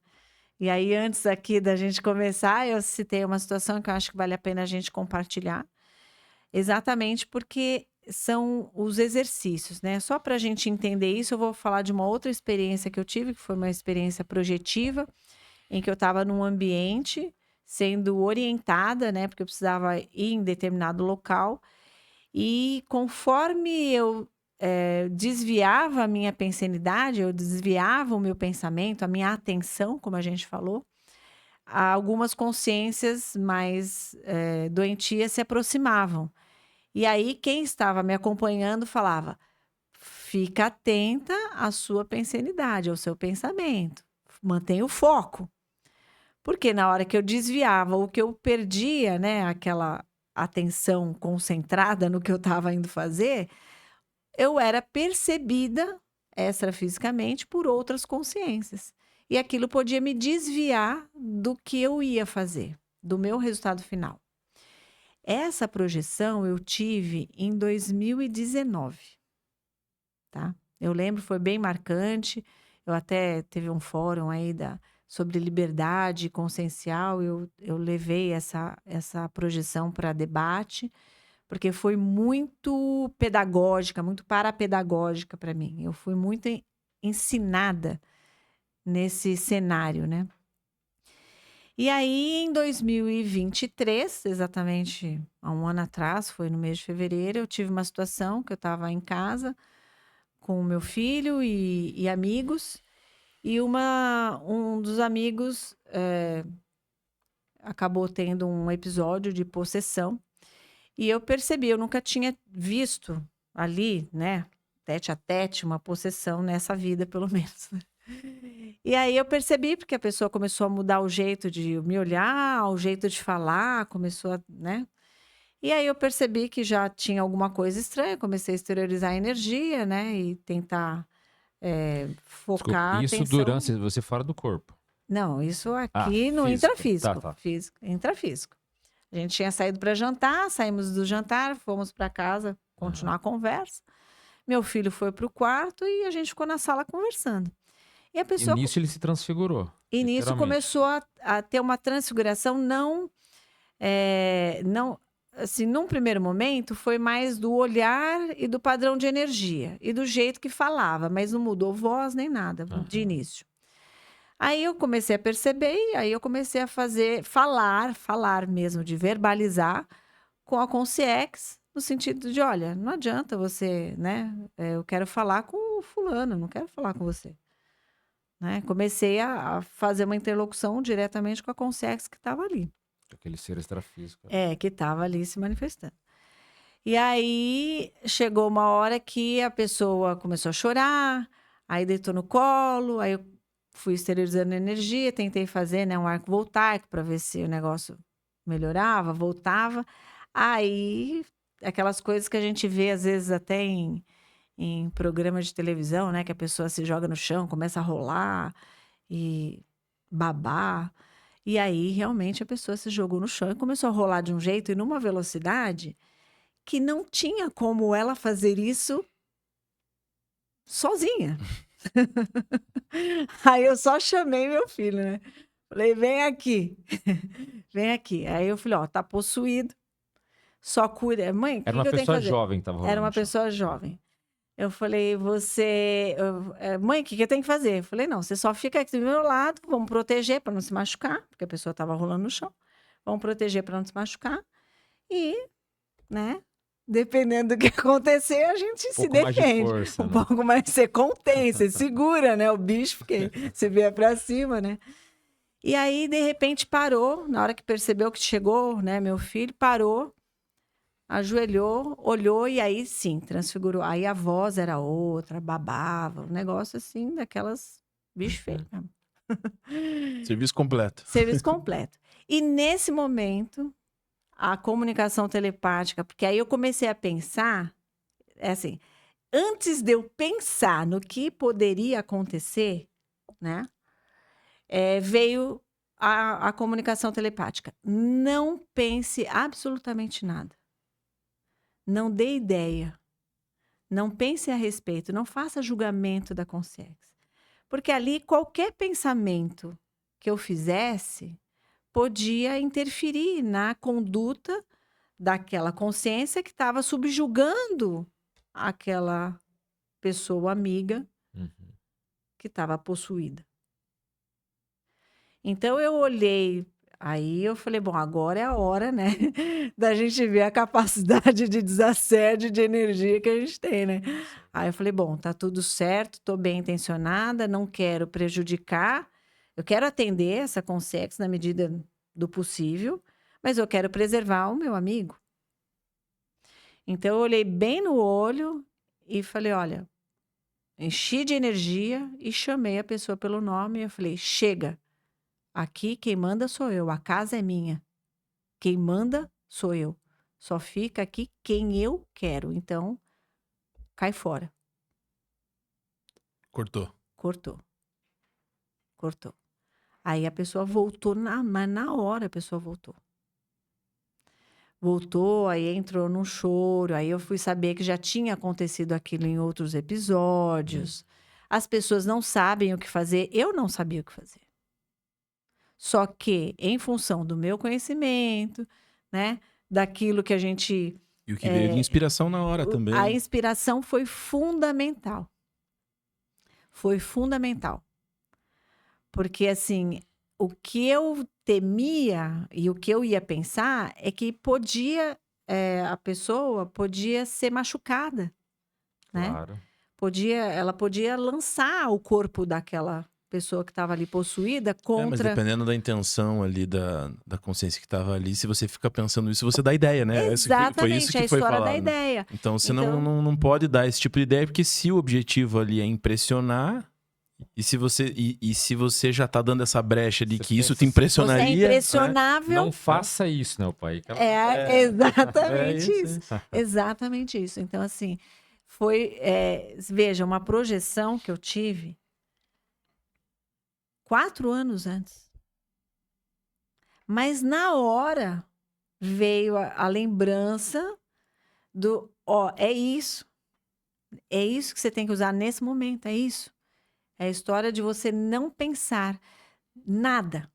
E aí, antes aqui da gente começar, eu citei uma situação que eu acho que vale a pena a gente compartilhar, exatamente porque são os exercícios, né? Só para a gente entender isso, eu vou falar de uma outra experiência que eu tive, que foi uma experiência projetiva, em que eu estava num ambiente sendo orientada, né? Porque eu precisava ir em determinado local. E conforme eu desviava a minha pensenidade, eu desviava o meu pensamento, a minha atenção, como a gente falou, algumas consciências mais doentias se aproximavam. E aí, quem estava me acompanhando falava: fica atenta à sua pensenidade, ao seu pensamento, mantenha o foco. Porque na hora que eu desviava, o que eu perdia, né, aquela atenção concentrada no que eu estava indo fazer, eu era percebida extrafisicamente por outras consciências. E aquilo podia me desviar do que eu ia fazer, do meu resultado final. Essa projeção eu tive em 2019, tá? Eu lembro, foi bem marcante. Eu até teve um fórum aí sobre liberdade consciencial. Eu levei essa projeção para debate, porque foi muito pedagógica, muito parapedagógica para mim. Eu fui muito ensinada nesse cenário, né? E aí, em 2023, exatamente há um ano atrás, foi no mês de fevereiro, eu tive uma situação que eu estava em casa com o meu filho e amigos, e um dos amigos acabou tendo um episódio de possessão, e eu percebi, eu nunca tinha visto ali, né, tete a tete, uma possessão nessa vida, pelo menos. E aí eu percebi, porque a pessoa começou a mudar o jeito de me olhar, o jeito de falar, começou a, né? E aí eu percebi que já tinha alguma coisa estranha, comecei a exteriorizar a energia, né? E tentar focar a Isso atenção. durante você fora do corpo. Não, isso aqui no físico. intrafísico. Tá. Intrafísico. A gente tinha saído para jantar, saímos do jantar, fomos para casa continuar a conversa. Meu filho foi para o quarto e a gente ficou na sala conversando. E a pessoa. E nisso ele se transfigurou. E nisso literalmente. começou a ter uma transfiguração, não, assim, num primeiro momento, foi mais do olhar e do padrão de energia e do jeito que falava, mas não mudou voz nem nada de início. Aí eu comecei a perceber e aí eu comecei a falar mesmo, de verbalizar com a Consciex, no sentido de, olha, não adianta você, né? Eu quero falar com o fulano, não quero falar com você. Né? Comecei a fazer uma interlocução diretamente com a Consciex que estava ali. Aquele ser extrafísico. Que estava ali se manifestando. E aí chegou uma hora que a pessoa começou a chorar, aí deitou no colo, aí eu fui exteriorizando energia, tentei fazer, né, um arco voltaico para ver se o negócio melhorava, voltava. Aí, aquelas coisas que a gente vê às vezes até em programas de televisão, né, que a pessoa se joga no chão, começa a rolar e babar. E aí, realmente, a pessoa se jogou no chão e começou a rolar de um jeito e numa velocidade que não tinha como ela fazer isso sozinha. Aí eu só chamei meu filho, né? Falei, vem aqui. Vem aqui. Aí eu falei, ó, tá possuído. Só cuida. Mãe, o que eu tenho que fazer? Era uma pessoa jovem que tava rolando. Era uma pessoa jovem. Eu falei, mãe, o que eu tenho que fazer? Eu falei, não, você só fica aqui do meu lado, vamos proteger para não se machucar, porque a pessoa estava rolando no chão. Vamos proteger para não se machucar. E, né, dependendo do que acontecer, a gente se defende. Mais de força, um pouco mais, você contém, você segura, né, o bicho, porque se vier para cima, né. E aí, de repente, parou, na hora que percebeu que chegou, né, meu filho, parou, ajoelhou, olhou e aí sim, transfigurou. Aí a voz era outra, babava, um negócio assim, daquelas bicho feio. Serviço completo. Serviço completo. E nesse momento, a comunicação telepática, porque aí eu comecei a pensar, assim, antes de eu pensar no que poderia acontecer, né, veio a comunicação telepática. Não pense absolutamente nada. Não dê ideia. Não pense a respeito. Não faça julgamento da consciência. Porque ali, qualquer pensamento que eu fizesse podia interferir na conduta daquela consciência que estava subjugando aquela pessoa amiga que estava possuída. Então, eu olhei. Aí eu falei, bom, agora é a hora, né, da gente ver a capacidade de desassédio de energia que a gente tem, né? Aí eu falei, bom, tá tudo certo, tô bem intencionada, não quero prejudicar, eu quero atender essa consciência na medida do possível, mas eu quero preservar o meu amigo. Então eu olhei bem no olho e falei, olha, enchi de energia e chamei a pessoa pelo nome e eu falei, chega. Aqui quem manda sou eu, a casa é minha. Quem manda sou eu. Só fica aqui quem eu quero. Então, cai fora. Cortou. Cortou. Aí a pessoa voltou, mas na hora a pessoa voltou. Voltou, aí entrou num choro, aí eu fui saber que já tinha acontecido aquilo em outros episódios. As pessoas não sabem o que fazer, eu não sabia o que fazer. Só que, em função do meu conhecimento, né, daquilo que a gente... E o que veio de inspiração na hora também. A inspiração foi fundamental. Foi fundamental. Porque, assim, o que eu temia e o que eu ia pensar é que a pessoa podia ser machucada, né? Claro. Ela podia lançar o corpo daquela pessoa que estava ali possuída contra... mas dependendo da intenção ali, da consciência que estava ali, se você fica pensando isso, você dá ideia, né? Exatamente, foi isso que a foi história falado. da ideia. Então você não pode dar esse tipo de ideia, porque se o objetivo ali é impressionar, E se você já tá dando essa brecha de Você que isso pensa te assim, impressionaria... Você é impressionável. Não faça isso, né, o pai? Exatamente É isso. Exatamente isso. Então, assim, foi... veja, uma projeção que eu tive 4 anos antes. Mas na hora veio a lembrança do... é isso. É isso que você tem que usar nesse momento, é isso. É a história de você não pensar nada.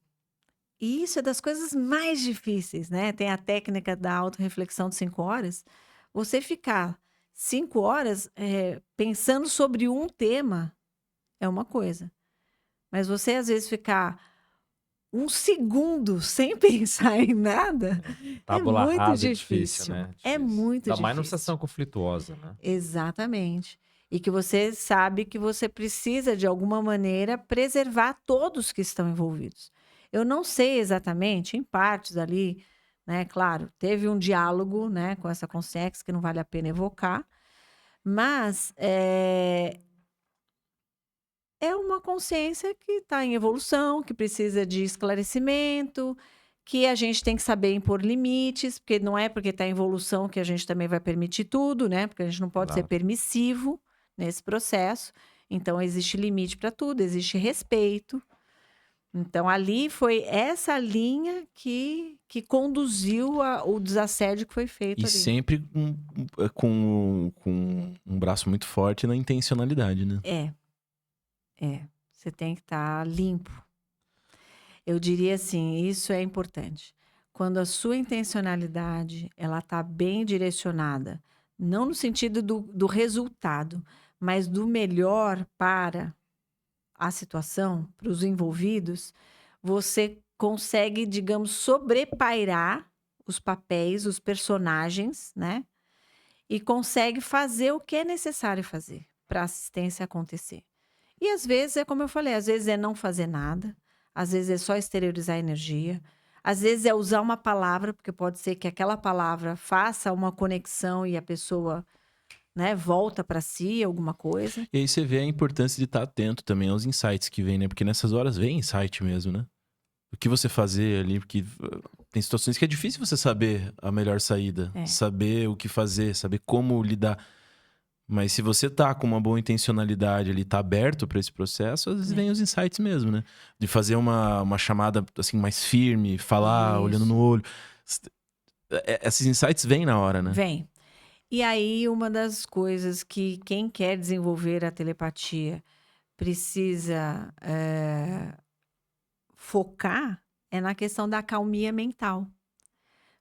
E isso é das coisas mais difíceis, né? Tem a técnica da autorreflexão de 5 horas. Você ficar 5 horas pensando sobre um tema é uma coisa. Mas você, às vezes, ficar 1 segundo sem pensar em nada Tábula muito rasa é difícil. difícil, né? É muito Ainda mais numa difícil. situação conflituosa, né? Exatamente. E que você sabe que você precisa, de alguma maneira, preservar todos que estão envolvidos. Eu não sei exatamente, em partes ali, né? Claro, teve um diálogo, né, com essa consciência que não vale a pena evocar, mas é uma consciência que está em evolução, que precisa de esclarecimento, que a gente tem que saber impor limites, porque não é porque está em evolução que a gente também vai permitir tudo, né? Porque a gente não pode ser Claro. permissivo nesse processo. Então, existe limite para tudo, existe respeito. Então, ali foi essa linha que conduziu o desassédio que foi feito E ali. sempre com um braço muito forte na intencionalidade, né? Você tem que estar limpo. Eu diria assim, isso é importante. Quando a sua intencionalidade ela está bem direcionada, não no sentido do resultado, mas do melhor para a situação, para os envolvidos, você consegue, digamos, sobrepairar os papéis, os personagens, né? E consegue fazer o que é necessário fazer para a assistência acontecer. E às vezes é como eu falei, às vezes é não fazer nada, às vezes é só exteriorizar a energia, às vezes é usar uma palavra, porque pode ser que aquela palavra faça uma conexão e a pessoa, né, volta para si alguma coisa. E aí você vê a importância de estar atento também aos insights que vem, né? Porque nessas horas vem insight mesmo, né? O que você fazer ali, porque tem situações que é difícil você saber a melhor saída, saber o que fazer, saber como lidar. Mas se você tá com uma boa intencionalidade ali, tá aberto para esse processo, às vezes vem os insights mesmo, né? De fazer uma chamada assim mais firme, falar Isso. olhando no olho. Esses insights vêm na hora, né? Vem. E aí, uma das coisas que quem quer desenvolver a telepatia precisa focar é na questão da calmia mental.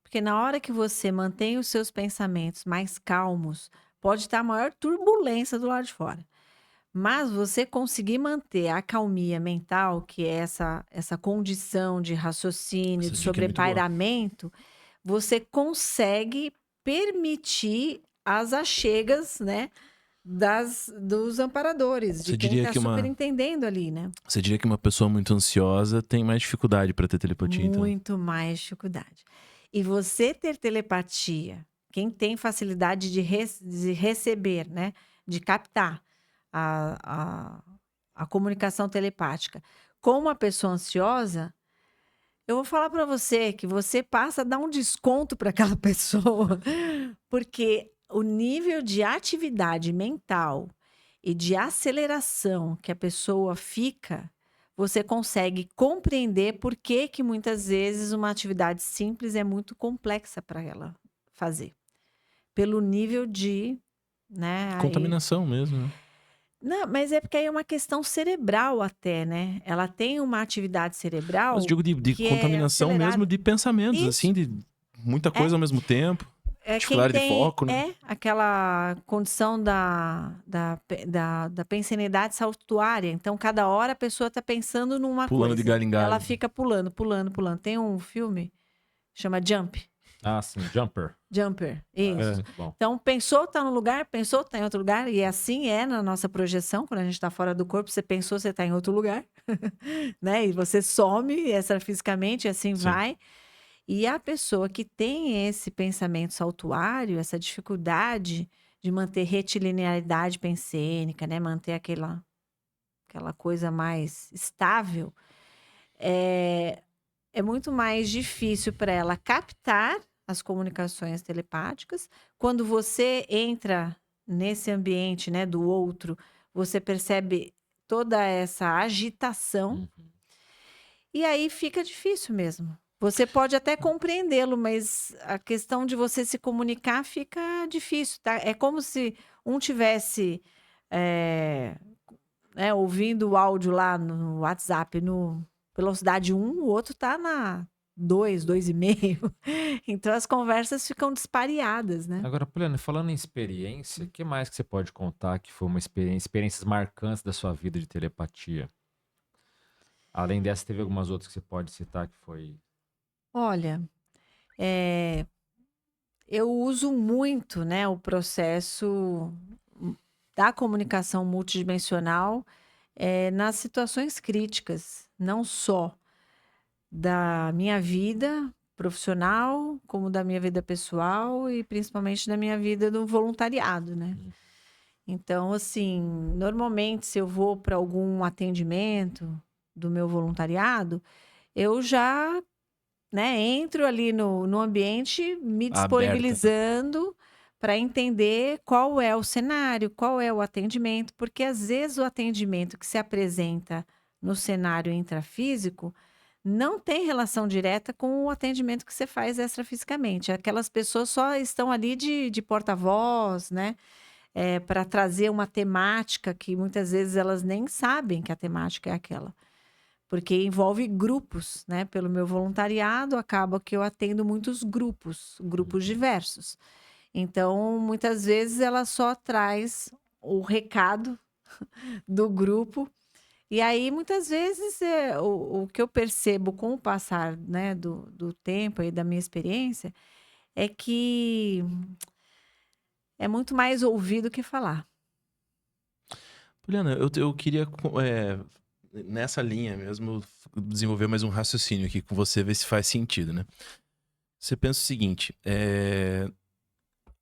Porque na hora que você mantém os seus pensamentos mais calmos, pode estar a maior turbulência do lado de fora. Mas você conseguir manter a calmia mental, que é essa condição de raciocínio, Essa de dica é muito boa. sobrepairamento, você consegue permitir as achegas, né, dos amparadores, Você de quem diria está que super entendendo ali, né? Você diria que uma pessoa muito ansiosa tem mais dificuldade para ter telepatia, então? Muito mais dificuldade. E você ter telepatia, quem tem facilidade de receber, né, de captar a comunicação telepática com uma pessoa ansiosa, eu vou falar para você que você passa a dar um desconto para aquela pessoa, porque o nível de atividade mental e de aceleração que a pessoa fica, você consegue compreender por que que muitas vezes uma atividade simples é muito complexa para ela fazer. Pelo nível de, né, Contaminação mesmo, né? Não, mas é porque aí é uma questão cerebral até, né? Ela tem uma atividade cerebral Mas digo de que é contaminação acelerada. mesmo de pensamentos, Isso. assim, de muita coisa ao mesmo tempo. Quem Dificuldade de tem foco, né? aquela condição da pensanidade saltuária. Então, cada hora a pessoa está pensando numa Pulando coisa. de galho em galho. Ela fica pulando. Tem um filme, chama Jump. Ah, sim, Jumper. Jumper, isso. Muito bom. Então, pensou, tá num lugar, pensou, tá em outro lugar. E assim é na nossa projeção, quando a gente está fora do corpo, você pensou, você tá em outro lugar. Né? E você some extrafisicamente, e assim Sim. vai. E a pessoa que tem esse pensamento saltuário, essa dificuldade de manter retilinearidade pensênica, né? Manter aquela aquela coisa mais estável, é muito mais difícil para ela captar as comunicações telepáticas. Quando você entra nesse ambiente, né, do outro, você percebe toda essa agitação e aí fica difícil mesmo. Você pode até compreendê-lo, mas a questão de você se comunicar fica difícil, tá? É como se um tivesse ouvindo o áudio lá no WhatsApp no velocidade 1, o outro tá na 2, 2,5. Então as conversas ficam dispareadas, né? Agora, Poliana, falando em experiência, o que mais que você pode contar que foi uma experiências marcantes da sua vida de telepatia? Além dessa, teve algumas outras que você pode citar que foi... Olha, eu uso muito, né, o processo da comunicação multidimensional nas situações críticas, não só da minha vida profissional, como da minha vida pessoal e principalmente da minha vida do voluntariado, né? Então, assim, normalmente se eu vou para algum atendimento do meu voluntariado, eu já, né, entro ali no ambiente me disponibilizando para entender qual é o cenário, qual é o atendimento, porque às vezes o atendimento que se apresenta no cenário intrafísico não tem relação direta com o atendimento que você faz extrafisicamente. Aquelas pessoas só estão ali de porta-voz, né? Para trazer uma temática que muitas vezes elas nem sabem que a temática é aquela. Porque envolve grupos, né? Pelo meu voluntariado, acaba que eu atendo muitos grupos diversos. Então, muitas vezes ela só traz o recado do grupo. E aí, muitas vezes, o que eu percebo com o passar, né, do tempo e da minha experiência é que é muito mais ouvir do que falar. Poliana, eu queria, nessa linha mesmo, desenvolver mais um raciocínio aqui com você, ver se faz sentido, né? Você pensa o seguinte,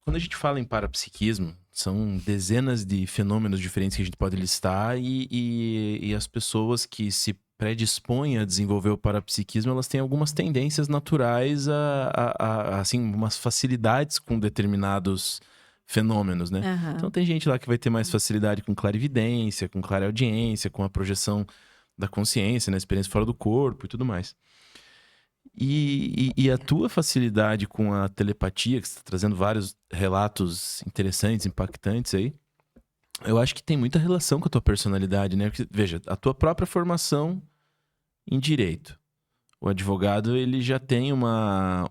quando a gente fala em parapsiquismo, são dezenas de fenômenos diferentes que a gente pode listar e as pessoas que se predispõem a desenvolver o parapsiquismo, elas têm algumas tendências naturais assim, umas facilidades com determinados fenômenos, né? Aham. Então tem gente lá que vai ter mais facilidade com clarividência, com clareaudiência, com a projeção da consciência, né? Experiência fora do corpo e tudo mais. E a tua facilidade com a telepatia, que você está trazendo vários relatos interessantes, impactantes aí, eu acho que tem muita relação com a tua personalidade, né? Porque, veja, a tua própria formação em direito. O advogado, ele já tem uma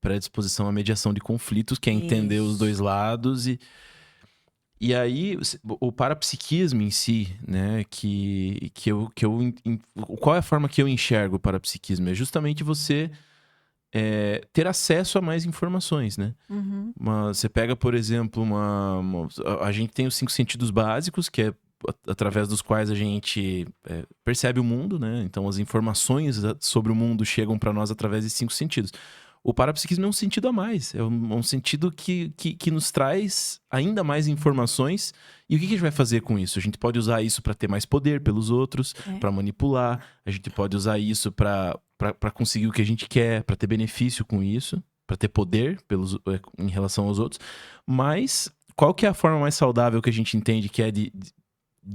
predisposição à mediação de conflitos, que é entender os dois lados e aí, o parapsiquismo em si, né, qual é a forma que eu enxergo o parapsiquismo? É justamente você ter acesso a mais informações, né? Uhum. Você pega, por exemplo, a gente tem os 5 sentidos básicos, que é através dos quais a gente percebe o mundo, né? Então, as informações sobre o mundo chegam para nós através desses 5 sentidos. O parapsiquismo é um sentido a mais, é um sentido que nos traz ainda mais informações. E o que a gente vai fazer com isso? A gente pode usar isso para ter mais poder pelos outros, para manipular. A gente pode usar isso para conseguir o que a gente quer, para ter benefício com isso, para ter poder em relação aos outros. Mas qual que é a forma mais saudável que a gente entende que é de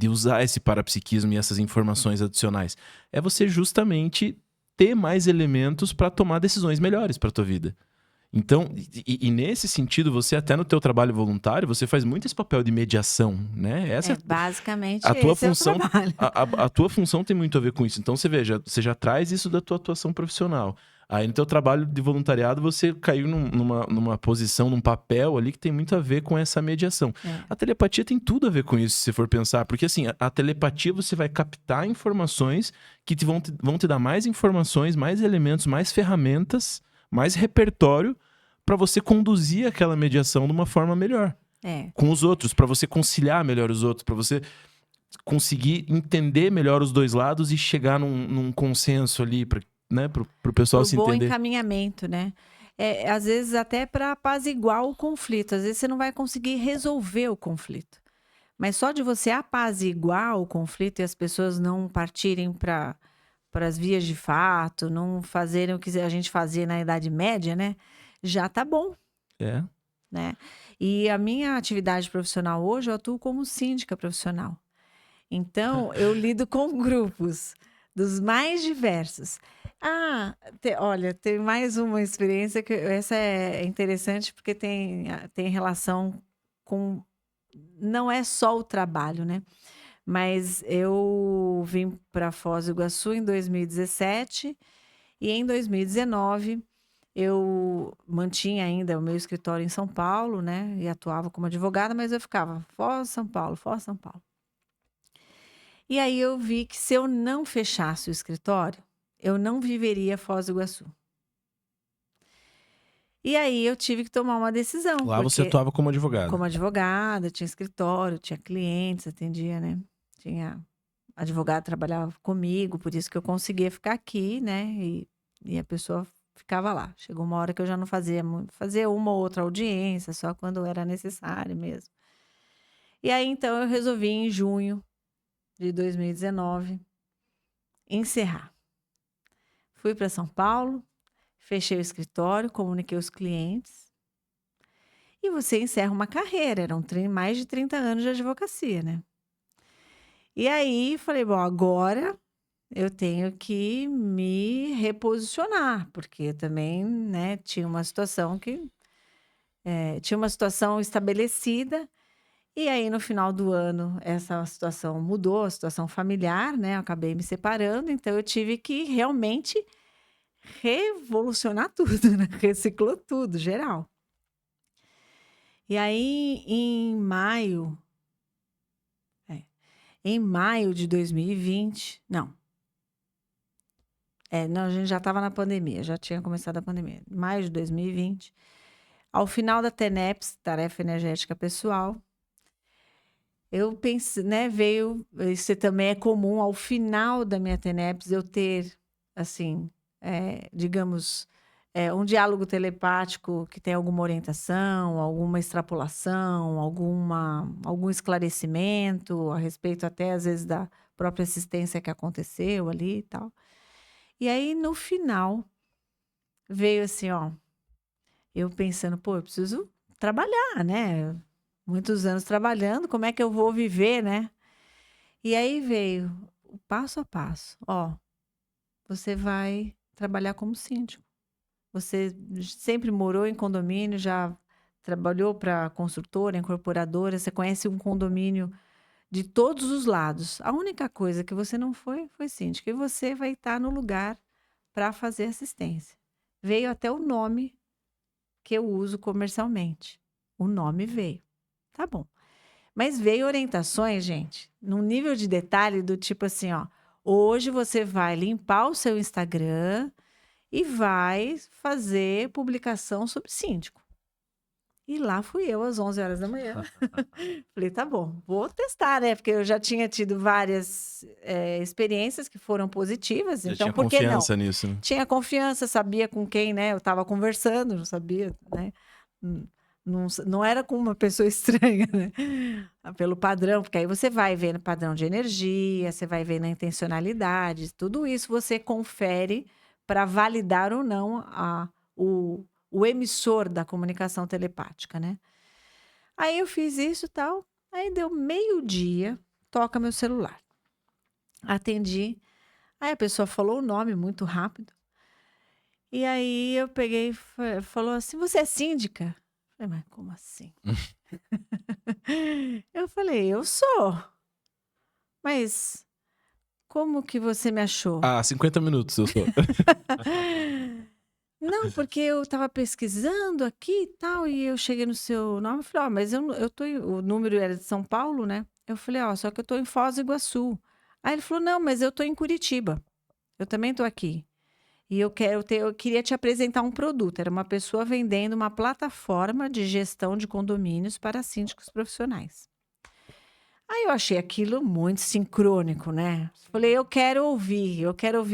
usar esse parapsiquismo e essas informações adicionais? É você justamente ter mais elementos para tomar decisões melhores para tua vida. Então, e nesse sentido, você até no teu trabalho voluntário, você faz muito esse papel de mediação, né? Basicamente a tua esse é o função, trabalho. a tua função tem muito a ver com isso. Então, você já traz isso da tua atuação profissional. Aí no teu trabalho de voluntariado, você caiu numa posição, num papel ali que tem muito a ver com essa mediação. A telepatia tem tudo a ver com isso, se você for pensar. Porque assim, a telepatia você vai captar informações que vão te dar mais informações, mais elementos, mais ferramentas, mais repertório para você conduzir aquela mediação de uma forma melhor. Com os outros, para você conciliar melhor os outros, para você conseguir entender melhor os dois lados e chegar num consenso ali, né, pro pessoal se entender. Bom encaminhamento, né? Às vezes até para apaziguar o conflito. Às vezes você não vai conseguir resolver o conflito. Mas só de você apaziguar o conflito e as pessoas não partirem para as vias de fato, não fazerem o que a gente fazia na Idade Média, né? Já tá bom, É. né? E a minha atividade profissional hoje, eu atuo como síndica profissional. Então, eu lido com grupos dos mais diversos. Olha, tem mais uma experiência que essa é interessante porque tem relação com... Não é só o trabalho, né? Mas eu vim para Foz do Iguaçu em 2017 e em 2019 eu mantinha ainda o meu escritório em São Paulo, né? E atuava como advogada, mas eu ficava Foz, São Paulo, Foz, São Paulo. E aí eu vi que se eu não fechasse o escritório, eu não viveria Foz do Iguaçu. E aí eu tive que tomar uma decisão. Lá você atuava como advogada. Como advogada, tinha escritório, tinha clientes, atendia, né? Tinha advogado trabalhava comigo, por isso que eu conseguia ficar aqui, né? E a pessoa ficava lá. Chegou uma hora que eu já não fazia muito, fazia uma ou outra audiência, só quando era necessário mesmo. E aí então eu resolvi em junho de 2019 encerrar. Fui para São Paulo, fechei o escritório, comuniquei os clientes. E você encerra uma carreira, eram mais de 30 anos de advocacia, né? E aí falei, bom, agora eu tenho que me reposicionar, porque também, né, tinha uma situação estabelecida. E aí, no final do ano, essa situação mudou, a situação familiar, né? Eu acabei me separando, então eu tive que realmente revolucionar tudo, né? Reciclou tudo, geral. E aí, em maio de 2020, não, a gente já estava na pandemia, já tinha começado a pandemia. Maio de 2020, ao final da TENEPS, Tarefa Energética Pessoal, eu pensei, né, isso também é comum, ao final da minha TENEPS, eu ter, assim, digamos, um diálogo telepático que tem alguma orientação, alguma extrapolação, algum esclarecimento a respeito até, às vezes, da própria assistência que aconteceu ali e tal. E aí, no final, veio assim, ó, eu pensando, eu preciso trabalhar, né? Muitos anos trabalhando, como é que eu vou viver, né? E aí veio o passo a passo. Ó, você vai trabalhar como síndico. Você sempre morou em condomínio, já trabalhou para construtora, incorporadora, você conhece um condomínio de todos os lados. A única coisa que você não foi síndico. E você vai estar no lugar para fazer assistência. Veio até o nome que eu uso comercialmente. O nome veio. Tá bom. Mas veio orientações, gente, num nível de detalhe do tipo assim, ó. Hoje você vai limpar o seu Instagram e vai fazer publicação sobre síndico. E lá fui eu às 11 horas da manhã. Falei, tá bom, vou testar, né? Porque eu já tinha tido várias experiências que foram positivas. Já então, tinha por que não? confiança nisso, né? Tinha confiança, sabia com quem, né? Eu estava conversando, não sabia, né? Não era com uma pessoa estranha, né? Pelo padrão, porque aí você vai ver no padrão de energia, você vai ver na intencionalidade, tudo isso você confere para validar ou não o emissor da comunicação telepática, né? Aí eu fiz isso e tal, aí deu meio-dia, toca meu celular. Atendi, aí a pessoa falou o nome muito rápido, e aí eu peguei e falou assim, você é síndica? Eu falei, mas como assim? Eu falei, eu sou. Mas como que você me achou? 50 minutos eu sou. Não, porque eu estava pesquisando aqui e tal, e eu cheguei no seu nome e falei, mas eu tô o número era de São Paulo, né? Eu falei, só que eu tô em Foz do Iguaçu. Aí ele falou, não, mas eu tô em Curitiba. Eu também tô aqui. E eu queria te apresentar um produto. Era uma pessoa vendendo uma plataforma de gestão de condomínios para síndicos profissionais. Aí eu achei aquilo muito sincrônico, né? Falei, eu quero ouvir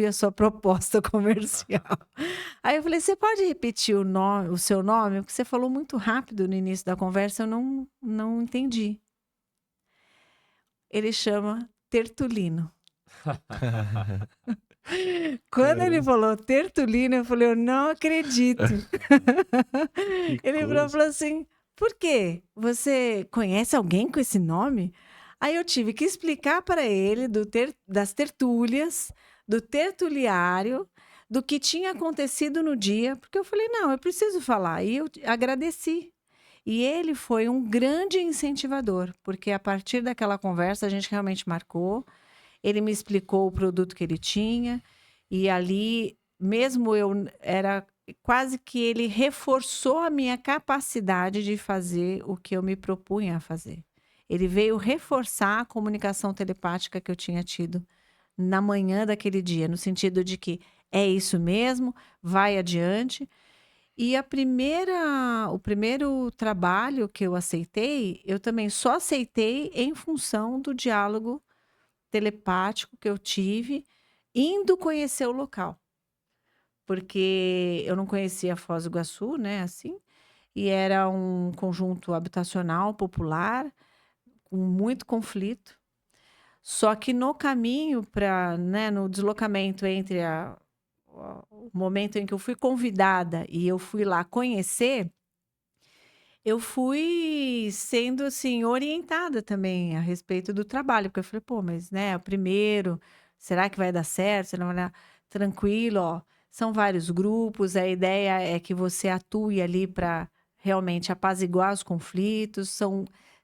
a sua proposta comercial. Aí eu falei, você pode repetir o seu nome? Porque você falou muito rápido no início da conversa, eu não entendi. ele chama Tertulino. Quando ele falou Tertulino, eu falei, eu não acredito. Ele falou assim, por quê? Você conhece alguém com esse nome? Aí eu tive que explicar para ele das tertúlias, do tertuliário, do que tinha acontecido no dia, porque eu falei, não, eu preciso falar. E eu agradeci. E ele foi um grande incentivador, porque a partir daquela conversa a gente realmente marcou. Ele me explicou o produto que ele tinha, e ali, mesmo era quase que ele reforçou a minha capacidade de fazer o que eu me propunha a fazer. Ele veio reforçar a comunicação telepática que eu tinha tido na manhã daquele dia, no sentido de que é isso mesmo, vai adiante. E o primeiro trabalho que eu aceitei, eu também só aceitei em função do diálogo telepático que eu tive indo conhecer o local. Porque eu não conhecia Foz do Iguaçu, né, assim, e era um conjunto habitacional popular com muito conflito. Só que no caminho no deslocamento entre o momento em que eu fui convidada e eu fui lá conhecer, eu fui sendo, assim, orientada também a respeito do trabalho, porque eu falei, pô, mas, né, o primeiro, será que vai dar certo? Será que vai dar tranquilo? Ó, são vários grupos, a ideia é que você atue ali para realmente apaziguar os conflitos,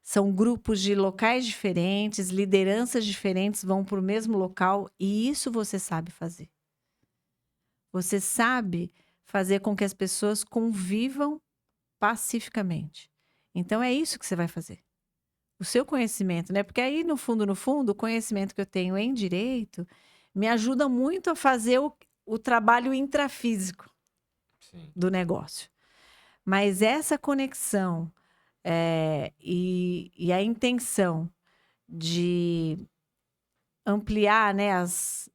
são grupos de locais diferentes, lideranças diferentes vão para o mesmo local, e isso você sabe fazer. Você sabe fazer com que as pessoas convivam pacificamente. Então, é isso que você vai fazer. O seu conhecimento, né? Porque aí, no fundo, o conhecimento que eu tenho em direito me ajuda muito a fazer o trabalho intrafísico do negócio. Mas essa conexão e a intenção de ampliar, né, as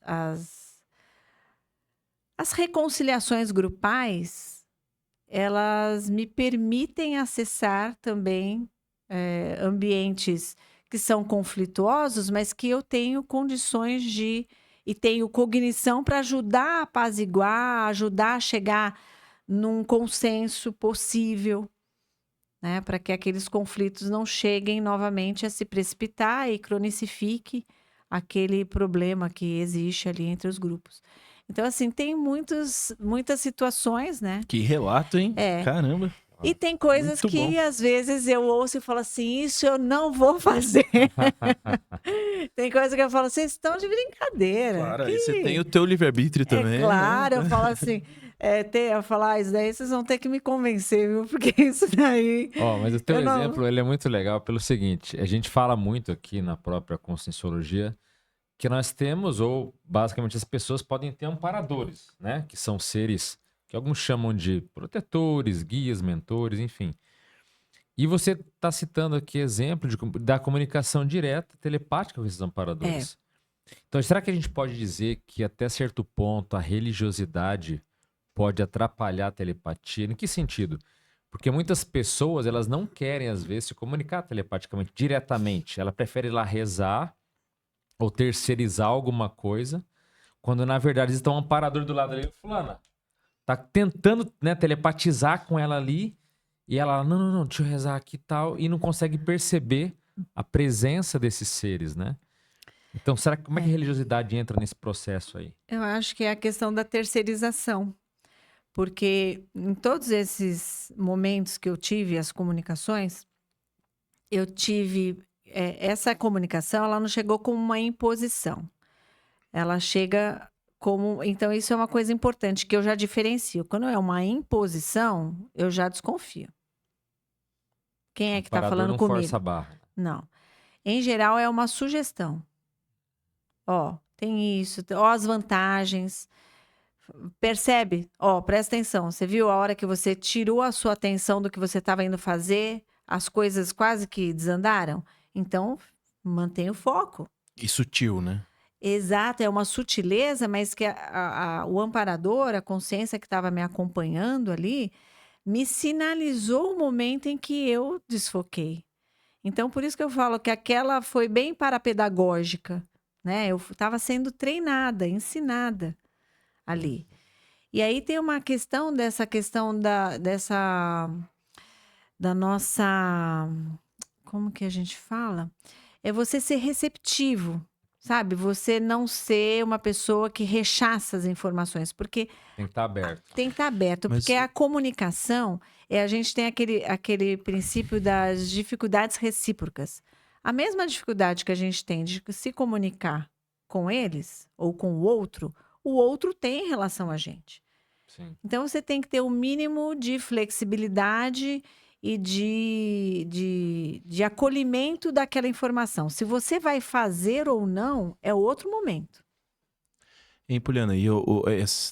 reconciliações grupais, elas me permitem acessar também ambientes que são conflituosos, mas que eu tenho condições e tenho cognição para ajudar a apaziguar, ajudar a chegar num consenso possível, né, para que aqueles conflitos não cheguem novamente a se precipitar e cronicifique aquele problema que existe ali entre os grupos. Então, assim, tem muitas situações, né? Que relato, hein? Caramba. E tem coisas Muito que, bom. às vezes, eu ouço e falo assim, isso eu não vou fazer. Tem coisas que eu falo, vocês estão de brincadeira. Claro, aí você tem o teu livre-arbítrio também. Claro, eu falo assim, eu falo, isso daí vocês vão ter que me convencer, viu? Porque isso daí... Mas o teu exemplo, ele é muito legal pelo seguinte, a gente fala muito aqui na própria Conscienciologia que nós temos, ou basicamente as pessoas podem ter amparadores, né? Que são seres que alguns chamam de protetores, guias, mentores, enfim. E você está citando aqui exemplo da comunicação direta, telepática com esses amparadores. Então, será que a gente pode dizer que até certo ponto a religiosidade pode atrapalhar a telepatia? Em que sentido? Porque muitas pessoas, elas não querem, às vezes, se comunicar telepaticamente, diretamente. Ela prefere ir lá rezar ou terceirizar alguma coisa, quando, na verdade, estão um amparador do lado ali, fulana. Tá tentando, né, telepatizar com ela ali, e ela, não, deixa eu rezar aqui e tal, e não consegue perceber a presença desses seres, né? Então, como é que a religiosidade entra nesse processo aí? Eu acho que é a questão da terceirização. Porque em todos esses momentos que eu tive as comunicações, eu tive... essa comunicação, ela não chegou como uma imposição. Ela chega como... Então, isso é uma coisa importante que eu já diferencio. Quando é uma imposição, eu já desconfio. Quem é que está falando não comigo? Força a barra. Não. Em geral, é uma sugestão. Tem isso, as vantagens. Percebe? Presta atenção. Você viu a hora que você tirou a sua atenção do que você estava indo fazer? As coisas quase que desandaram? Então, mantenha o foco. E sutil, né? Exato, é uma sutileza, mas que o amparador, a consciência que estava me acompanhando ali, me sinalizou o momento em que eu desfoquei. Então, por isso que eu falo que aquela foi bem parapedagógica, né? Eu estava sendo treinada, ensinada ali. E aí tem uma questão da nossa, como que a gente fala? É você ser receptivo, sabe? Você não ser uma pessoa que rechaça as informações, porque Tem que estar aberto. tem que estar aberto, Mas- porque a comunicação, a gente tem aquele princípio das dificuldades recíprocas. A mesma dificuldade que a gente tem de se comunicar com eles ou com o outro tem em relação a gente. Sim. Então, você tem que ter o mínimo de flexibilidade e de acolhimento daquela informação. Se você vai fazer ou não, é outro momento. Hein, Poliana,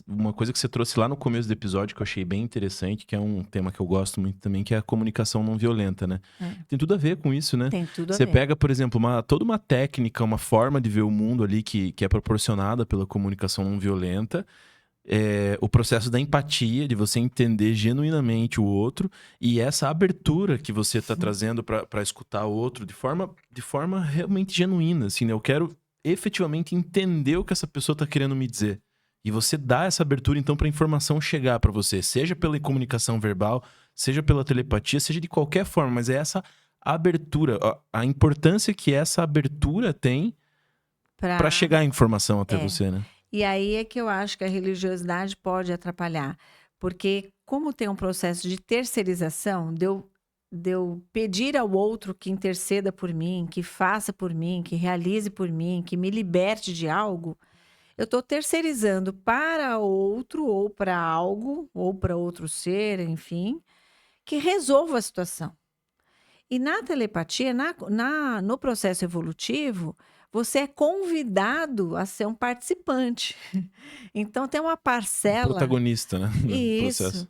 uma coisa que você trouxe lá no começo do episódio que eu achei bem interessante, que é um tema que eu gosto muito também, que é a comunicação não violenta, né? Tem tudo a ver com isso, né? Tem tudo a Você ver. pega, por exemplo, toda uma técnica, uma forma de ver o mundo ali que é proporcionada pela comunicação não violenta, o processo da empatia, de você entender genuinamente o outro, e essa abertura que você está trazendo para escutar o outro de forma realmente genuína, assim, né? Eu quero efetivamente entender o que essa pessoa está querendo me dizer. E você dá essa abertura, então, para a informação chegar para você, seja pela comunicação verbal, seja pela telepatia, seja de qualquer forma, mas é essa abertura, a importância que essa abertura tem para chegar a informação até você, né? E aí é que eu acho que a religiosidade pode atrapalhar. Porque como tem um processo de terceirização, de eu pedir ao outro que interceda por mim, que faça por mim, que realize por mim, que me liberte de algo, eu estou terceirizando para outro, ou para algo, ou para outro ser, enfim, que resolva a situação. E na telepatia, no processo evolutivo, você é convidado a ser um participante. Então, tem uma parcela. Protagonista, né? No Isso. processo.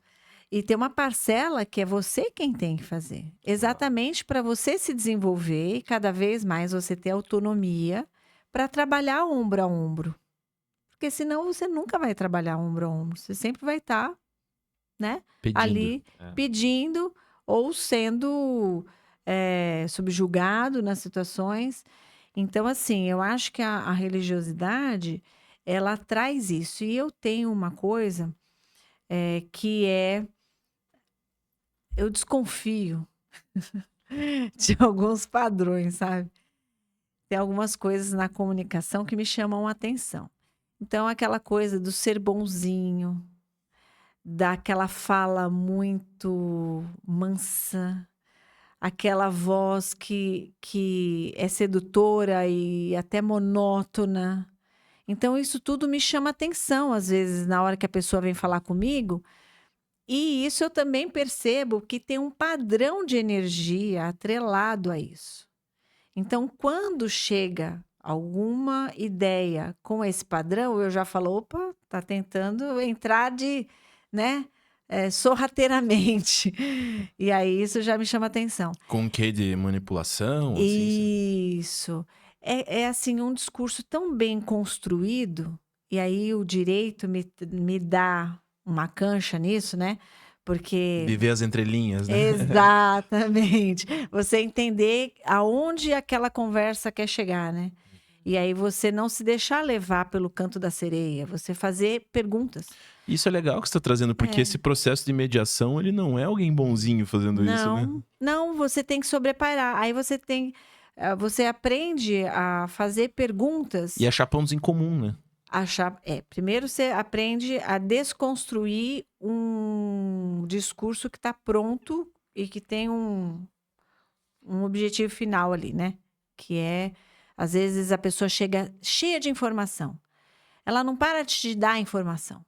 E tem uma parcela que é você quem tem que fazer. Exatamente para você se desenvolver e cada vez mais você ter autonomia para trabalhar ombro a ombro. Porque senão você nunca vai trabalhar ombro a ombro. Você sempre vai estar, né, Pedindo. ali pedindo ou sendo subjugado nas situações. Então, assim, eu acho que a religiosidade, ela traz isso. E eu tenho uma coisa que eu desconfio de alguns padrões, sabe? Tem algumas coisas na comunicação que me chamam a atenção. Então, aquela coisa do ser bonzinho, daquela fala muito mansa, aquela voz que é sedutora e até monótona. Então, isso tudo me chama atenção, às vezes, na hora que a pessoa vem falar comigo. E isso eu também percebo que tem um padrão de energia atrelado a isso. Então, quando chega alguma ideia com esse padrão, eu já falo, opa, tá tentando entrar né, sorrateiramente. E aí isso já me chama atenção. Com o quê de manipulação? Assim, Isso. É assim, um discurso tão bem construído, e aí o direito me dá uma cancha nisso, né? Porque. viver as entrelinhas, né? Exatamente. Você entender aonde aquela conversa quer chegar, né? E aí você não se deixar levar pelo canto da sereia, você fazer perguntas. Isso é legal que você está trazendo, porque esse processo de mediação, ele não é alguém bonzinho fazendo isso, né? Não, você tem que sobrepairar. Aí você aprende a fazer perguntas. E achar pontos em comum, né? Primeiro você aprende a desconstruir um discurso que está pronto e que tem um objetivo final ali, né? Que é, às vezes, a pessoa chega cheia de informação. Ela não para de te dar informação.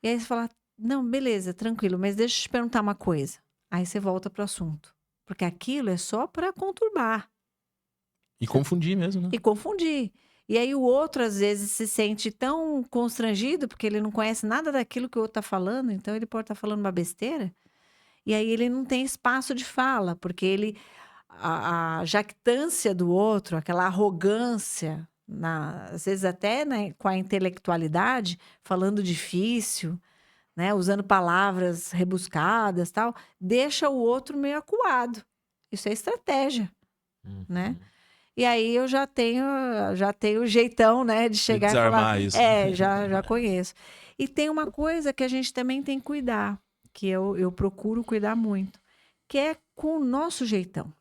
E aí você fala, não, beleza, tranquilo, mas deixa eu te perguntar uma coisa. Aí você volta pro assunto. Porque aquilo é só para conturbar. E confundir mesmo, né? E confundir. E aí o outro, às vezes, se sente tão constrangido, porque ele não conhece nada daquilo que o outro está falando, então ele pode estar falando uma besteira. E aí ele não tem espaço de fala, porque a jactância do outro, aquela arrogância, às vezes até com a intelectualidade, falando difícil, né, usando palavras rebuscadas, tal, deixa o outro meio acuado. Isso é estratégia. né? E aí eu já tenho o jeitão, né, de chegar e desarmar falar, isso. já conheço. E tem uma coisa que a gente também tem que cuidar, que eu procuro cuidar muito, que é com o nosso jeitão,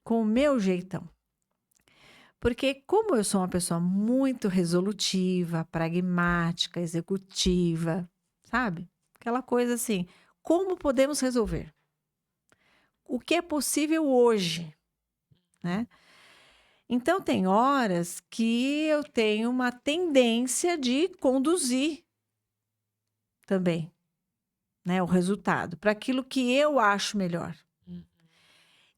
com o meu jeitão. Porque como eu sou uma pessoa muito resolutiva, pragmática, executiva, sabe? Aquela coisa assim, como podemos resolver? O que é possível hoje, né? Então, tem horas que eu tenho uma tendência de conduzir também, né, o resultado para aquilo que eu acho melhor.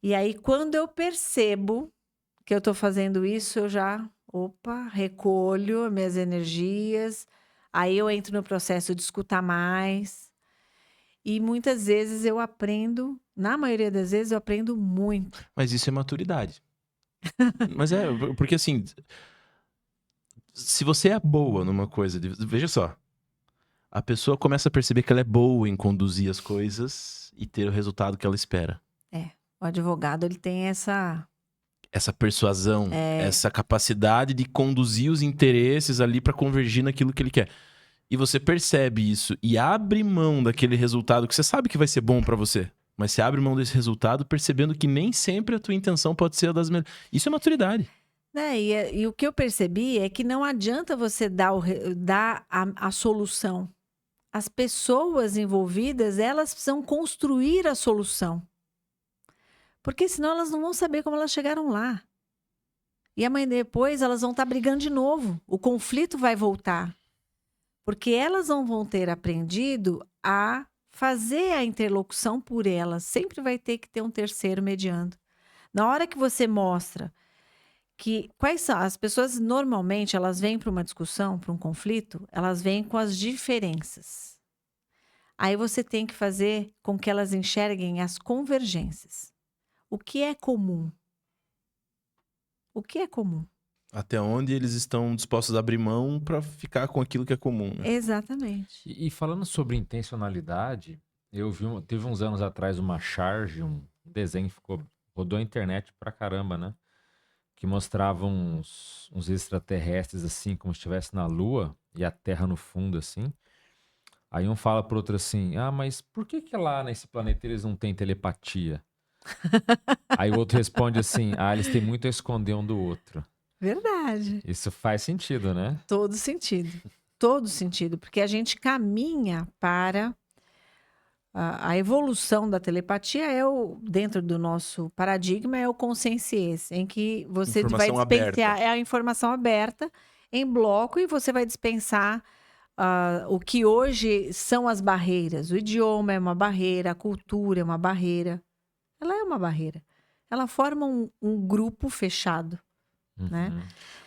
E aí, quando eu percebo que eu estou fazendo isso, eu já, recolho as minhas energias, aí eu entro no processo de escutar mais. E muitas vezes eu aprendo, na maioria das vezes eu aprendo muito. Mas isso é maturidade. Mas porque assim, se você é boa numa coisa, veja só, a pessoa começa a perceber que ela é boa em conduzir as coisas e ter o resultado que ela espera. O advogado, ele tem essa Persuasão, essa capacidade de conduzir os interesses ali para convergir naquilo que ele quer. E você percebe isso e abre mão daquele resultado que você sabe que vai ser bom para você. Mas você abre mão desse resultado percebendo que nem sempre a tua intenção pode ser a das melhores. Isso é maturidade. E o que eu percebi é que não adianta você dar a solução. As pessoas envolvidas, elas precisam construir a solução. Porque senão elas não vão saber como elas chegaram lá. E amanhã depois elas vão estar brigando de novo. O conflito vai voltar. Porque elas não vão ter aprendido a fazer a interlocução por elas. Sempre vai ter que ter um terceiro mediando. Na hora que você mostra que quais são as pessoas, normalmente elas vêm para uma discussão, para um conflito, elas vêm com as diferenças. Aí você tem que fazer com que elas enxerguem as convergências. O que é comum? O que é comum? Até onde eles estão dispostos a abrir mão para ficar com aquilo que é comum, né? Exatamente. E falando sobre intencionalidade, teve uns anos atrás uma charge, um desenho que rodou a internet pra caramba, né? Que mostrava uns extraterrestres assim, como se estivesse na Lua e a Terra no fundo, assim. Aí um fala pro outro assim, mas por que lá nesse planeta eles não têm telepatia? Aí o outro responde assim, eles têm muito a esconder um do outro. Verdade. Isso faz sentido, né? Todo sentido. Todo sentido. Porque a gente caminha para... A evolução da telepatia dentro do nosso paradigma, é o consciência, em que você vai dispensar a informação aberta em bloco e você vai dispensar o que hoje são as barreiras. O idioma é uma barreira, a cultura é uma barreira. Ela é uma barreira. Ela forma um grupo fechado. Né?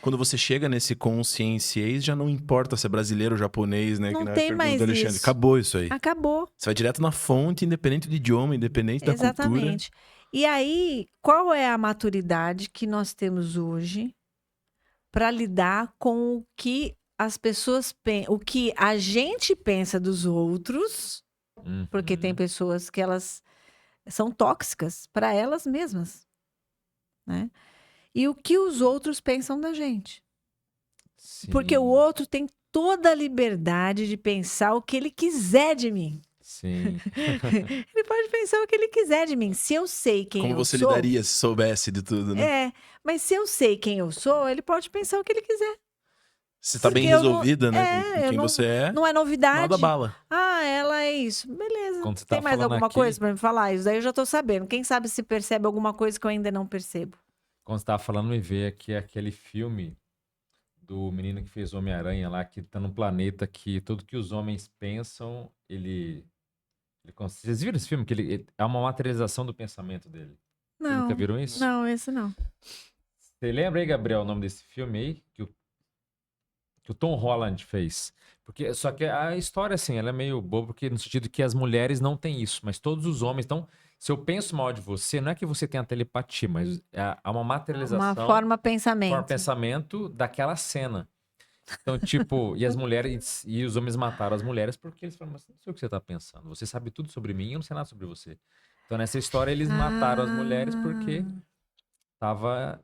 Quando você chega nesse conscienciês, já não importa se é brasileiro ou japonês, né? Não tem mais isso. Acabou isso aí. Acabou. Você vai direto na fonte, independente do idioma, independente da cultura. Exatamente. E aí, qual é a maturidade que nós temos hoje para lidar com o que as pessoas pensam, o que a gente pensa dos outros, porque tem pessoas que elas são tóxicas para elas mesmas, né? E o que os outros pensam da gente. Sim. Porque o outro tem toda a liberdade de pensar o que ele quiser de mim. Sim. Ele pode pensar o que ele quiser de mim. Se eu sei quem eu sou... Como você lidaria se soubesse de tudo, né? Mas se eu sei quem eu sou, ele pode pensar o que ele quiser. Você tá bem resolvida, né? Com quem você é. Não é novidade. Nada bala. Ela é isso. Beleza. Quando você tem tá mais alguma aqui... coisa pra me falar? Isso daí eu já tô sabendo. Quem sabe se percebe alguma coisa que eu ainda não percebo. Quando você tava falando, me veio aqui aquele filme do menino que fez Homem-Aranha lá, que tá num planeta que tudo que os homens pensam, Vocês viram esse filme? Que ele é uma materialização do pensamento dele. Não. Vocês nunca viram isso? Não, esse não. Você lembra aí, Gabriel, o nome desse filme aí? Que o Tom Holland fez. Só que a história, assim, ela é meio boba, porque no sentido que as mulheres não têm isso, mas todos os homens. Então, se eu penso mal de você, não é que você tenha telepatia, mas há uma materialização. Uma forma pensamento. Forma pensamento daquela cena. Então, tipo, e as mulheres e os homens mataram as mulheres porque eles falaram, mas não sei o que você tá pensando. Você sabe tudo sobre mim, eu não sei nada sobre você. Então, nessa história, eles mataram as mulheres porque tava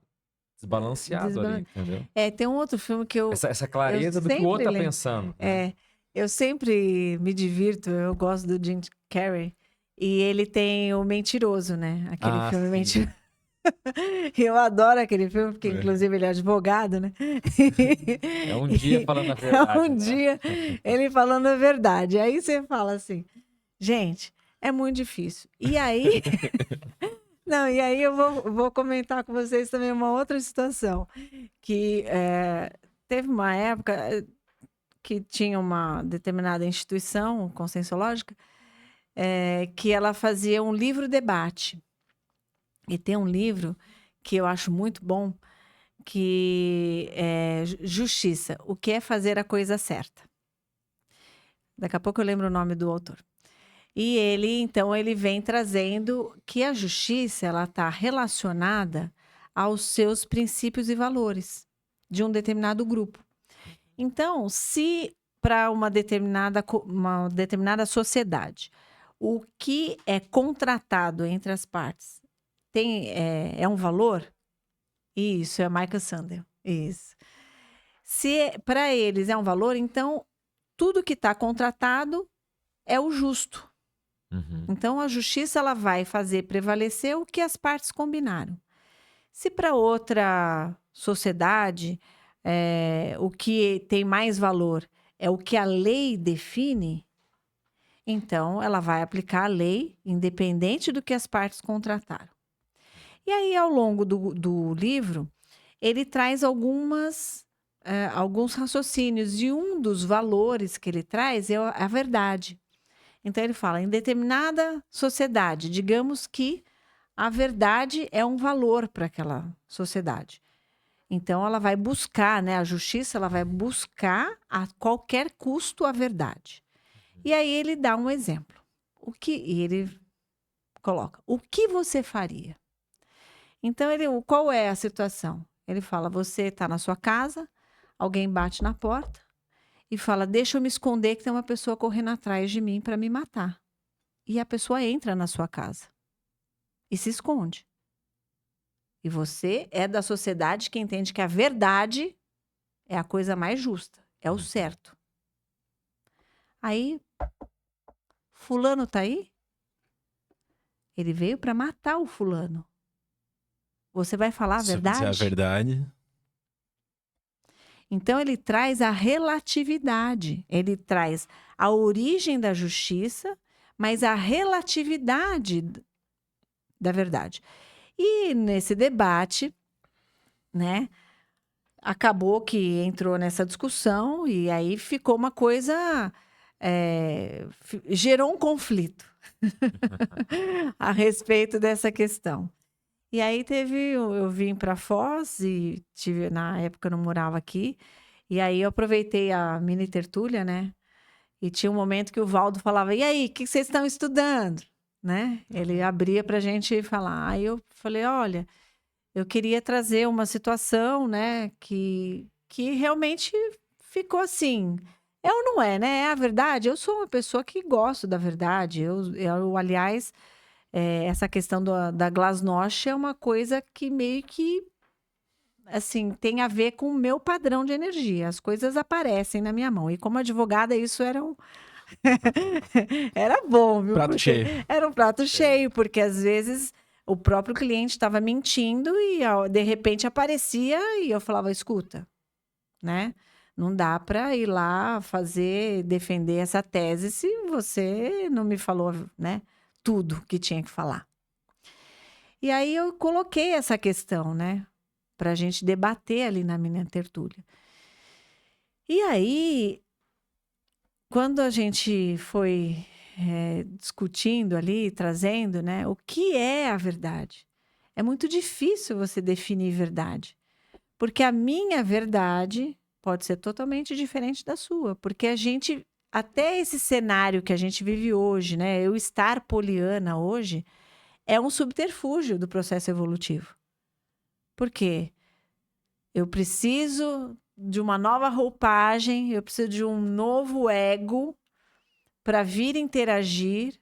desbalanceado ali, entendeu? Tem um outro filme que eu... Essa clareza eu do que o outro tá sempre pensando. Né? Eu sempre me divirto, eu gosto do Jim Carrey, e ele tem o Mentiroso, né? Aquele filme sim. Mentiroso. Eu adoro aquele filme, porque inclusive ele é advogado, né? É um dia falando a verdade. É um dia ele falando a verdade. Aí você fala assim, gente, é muito difícil. E aí... Não, e aí eu vou comentar com vocês também uma outra situação, que teve uma época que tinha uma determinada instituição conscienciológica que ela fazia um livro-debate. E tem um livro que eu acho muito bom, que é Justiça, o que é fazer a coisa certa. Daqui a pouco eu lembro o nome do autor. E então, ele vem trazendo que a justiça, ela está relacionada aos seus princípios e valores de um determinado grupo. Então, se para uma determinada sociedade, o que é contratado entre as partes é um valor, isso é Michael Sandel, isso. Se para eles é um valor, então tudo que está contratado é o justo. Uhum. Então, a justiça ela vai fazer prevalecer o que as partes combinaram. Se para outra sociedade o que tem mais valor é o que a lei define, então ela vai aplicar a lei independente do que as partes contrataram. E aí, ao longo do livro, ele traz alguns raciocínios, e um dos valores que ele traz é a verdade. Então, ele fala, em determinada sociedade, digamos que a verdade é um valor para aquela sociedade. Então, ela vai buscar, né? A justiça ela vai buscar a qualquer custo a verdade. E aí ele dá um exemplo. E ele coloca, o que você faria? Então, qual é a situação? Ele fala, você está na sua casa, alguém bate na porta e fala, deixa eu me esconder que tem uma pessoa correndo atrás de mim para me matar. E a pessoa entra na sua casa e se esconde. E você é da sociedade que entende que a verdade é a coisa mais justa, é o certo. Aí, fulano tá aí? Ele veio para matar o fulano. Você vai falar a verdade? Se eu disser a verdade... Então, ele traz a relatividade. Ele traz a origem da justiça, mas a relatividade da verdade. E nesse debate, né, acabou que entrou nessa discussão e aí ficou uma coisa... gerou um conflito a respeito dessa questão. E aí eu vim para Foz e na época eu não morava aqui, e aí eu aproveitei a mini tertúlia, né? E tinha um momento que o Valdo falava, e aí, o que vocês estão estudando? Né? Ele abria para a gente falar. Aí eu falei, olha, eu queria trazer uma situação, né, que realmente ficou assim... É ou não é, né? É a verdade. Eu sou uma pessoa que gosto da verdade. Eu aliás... essa questão da glasnost é uma coisa que meio que assim, tem a ver com o meu padrão de energia. As coisas aparecem na minha mão. E como advogada, isso era era bom, viu? Prato cheio. Era um prato cheio, porque às vezes o próprio cliente estava mentindo e de repente aparecia e eu falava, escuta, né? Não dá para ir lá defender essa tese se você não me falou, né? Tudo que tinha que falar. E aí eu coloquei essa questão, né? Para a gente debater ali na minha tertúlia. E aí, quando a gente foi discutindo ali, trazendo, né? O que é a verdade? É muito difícil você definir verdade. Porque a minha verdade pode ser totalmente diferente da sua. Porque até esse cenário que a gente vive hoje, né? Eu estar poliana hoje, é um subterfúgio do processo evolutivo. Por quê? Eu preciso de uma nova roupagem, eu preciso de um novo ego para vir interagir,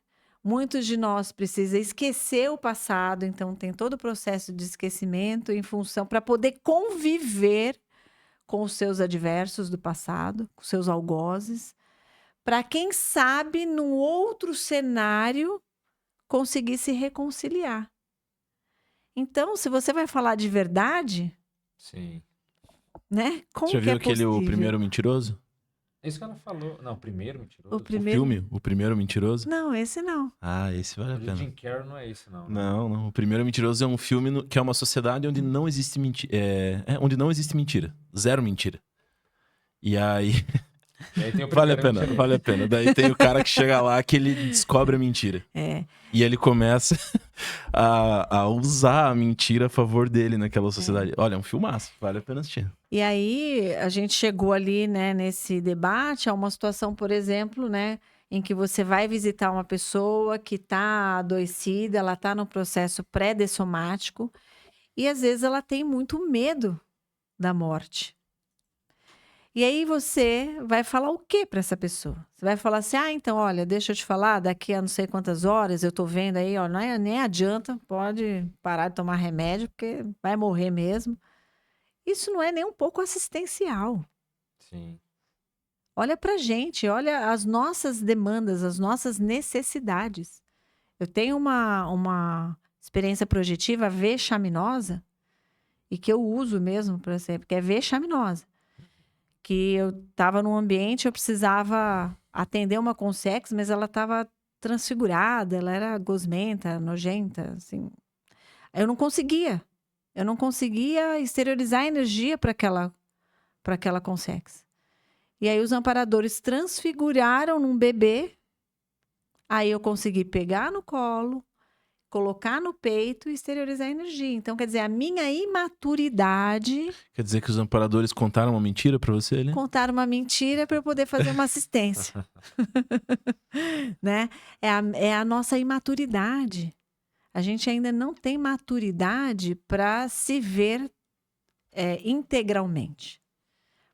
Muitos de nós precisam esquecer o passado, então tem todo o processo de esquecimento em função para poder conviver com os seus adversos do passado, com seus algozes, para quem sabe, num outro cenário, conseguir se reconciliar. Então, se você vai falar de verdade, Sim. né? Como Já que viu é aquele O possível? Primeiro Mentiroso? É isso que ela falou. Não, primeiro mentiroso. O primeiro... O filme, O Primeiro Mentiroso? Não, esse não. Ah, esse vale a O de pena. Jim Carrey não é esse, não. Não, não. O Primeiro Mentiroso é um filme que é uma sociedade onde não existe mentira. Onde não existe mentira. Zero mentira. E aí. E aí tem o Vale a primeiro pena, mentiroso. vale a pena. Daí tem o cara que chega lá que ele descobre a mentira. É. E ele começa a usar a mentira a favor dele naquela sociedade. Olha, é um filmaço, vale a pena assistir. E aí a gente chegou ali, né, nesse debate a uma situação, por exemplo, né, em que você vai visitar uma pessoa que está adoecida, ela está no processo pré-dessomático e às vezes ela tem muito medo da morte. E aí você vai falar o que para essa pessoa? Você vai falar assim, então, olha, deixa eu te falar, daqui a não sei quantas horas eu tô vendo aí, ó, nem adianta, pode parar de tomar remédio, porque vai morrer mesmo. Isso não é nem um pouco assistencial. Sim. Olha pra gente, olha as nossas demandas, as nossas necessidades. Eu tenho uma experiência projetiva vexaminosa, e que eu uso mesmo, por exemplo, que é vexaminosa. Que eu estava num ambiente, eu precisava atender uma consex, mas ela estava transfigurada, ela era gosmenta, nojenta, assim. Eu não conseguia exteriorizar energia para aquela consex. E aí os amparadores transfiguraram num bebê, aí eu consegui pegar no colo, colocar no peito e exteriorizar a energia. Então, quer dizer, a minha imaturidade... Quer dizer que os amparadores contaram uma mentira pra você, né? Contaram uma mentira para eu poder fazer uma assistência. Né? É a nossa imaturidade. A gente ainda não tem maturidade para se ver integralmente.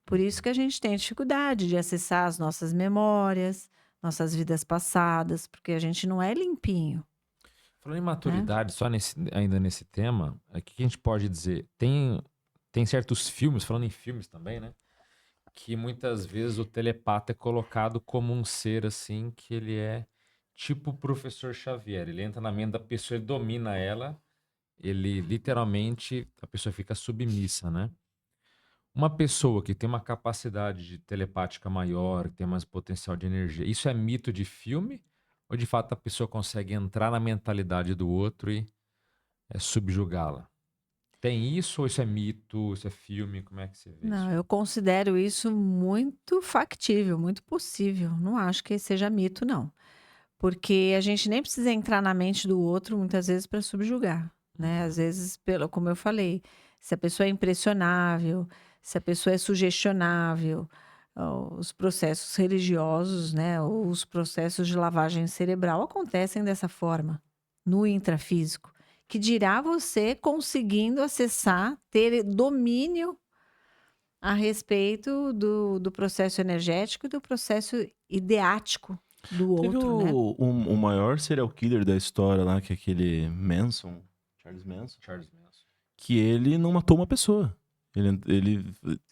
Por isso que a gente tem dificuldade de acessar as nossas memórias, nossas vidas passadas, porque a gente não é limpinho. Falando em maturidade, só ainda nesse tema, o que a gente pode dizer? Tem certos filmes, falando em filmes também, né? Que muitas vezes o telepata é colocado como um ser assim, que ele é tipo o professor Xavier. Ele entra na mente da pessoa, ele domina ela, ele literalmente, a pessoa fica submissa, né? Uma pessoa que tem uma capacidade de telepática maior, que tem mais potencial de energia, isso é mito de filme? Ou de fato a pessoa consegue entrar na mentalidade do outro e subjugá-la? Tem isso ou isso é mito, isso é filme? Como é que você vê Não, isso? eu considero isso muito factível, muito possível. Não acho que seja mito, não. Porque a gente nem precisa entrar na mente do outro muitas vezes para subjugar, né? Às vezes, como eu falei, se a pessoa é impressionável, se a pessoa é sugestionável, os processos religiosos, né, ou os processos de lavagem cerebral acontecem dessa forma, no intrafísico. Que dirá você conseguindo acessar, ter domínio a respeito do processo energético e do processo ideático do Teve outro, né? o maior serial killer da história lá, que é aquele Charles Manson, que ele não matou uma pessoa.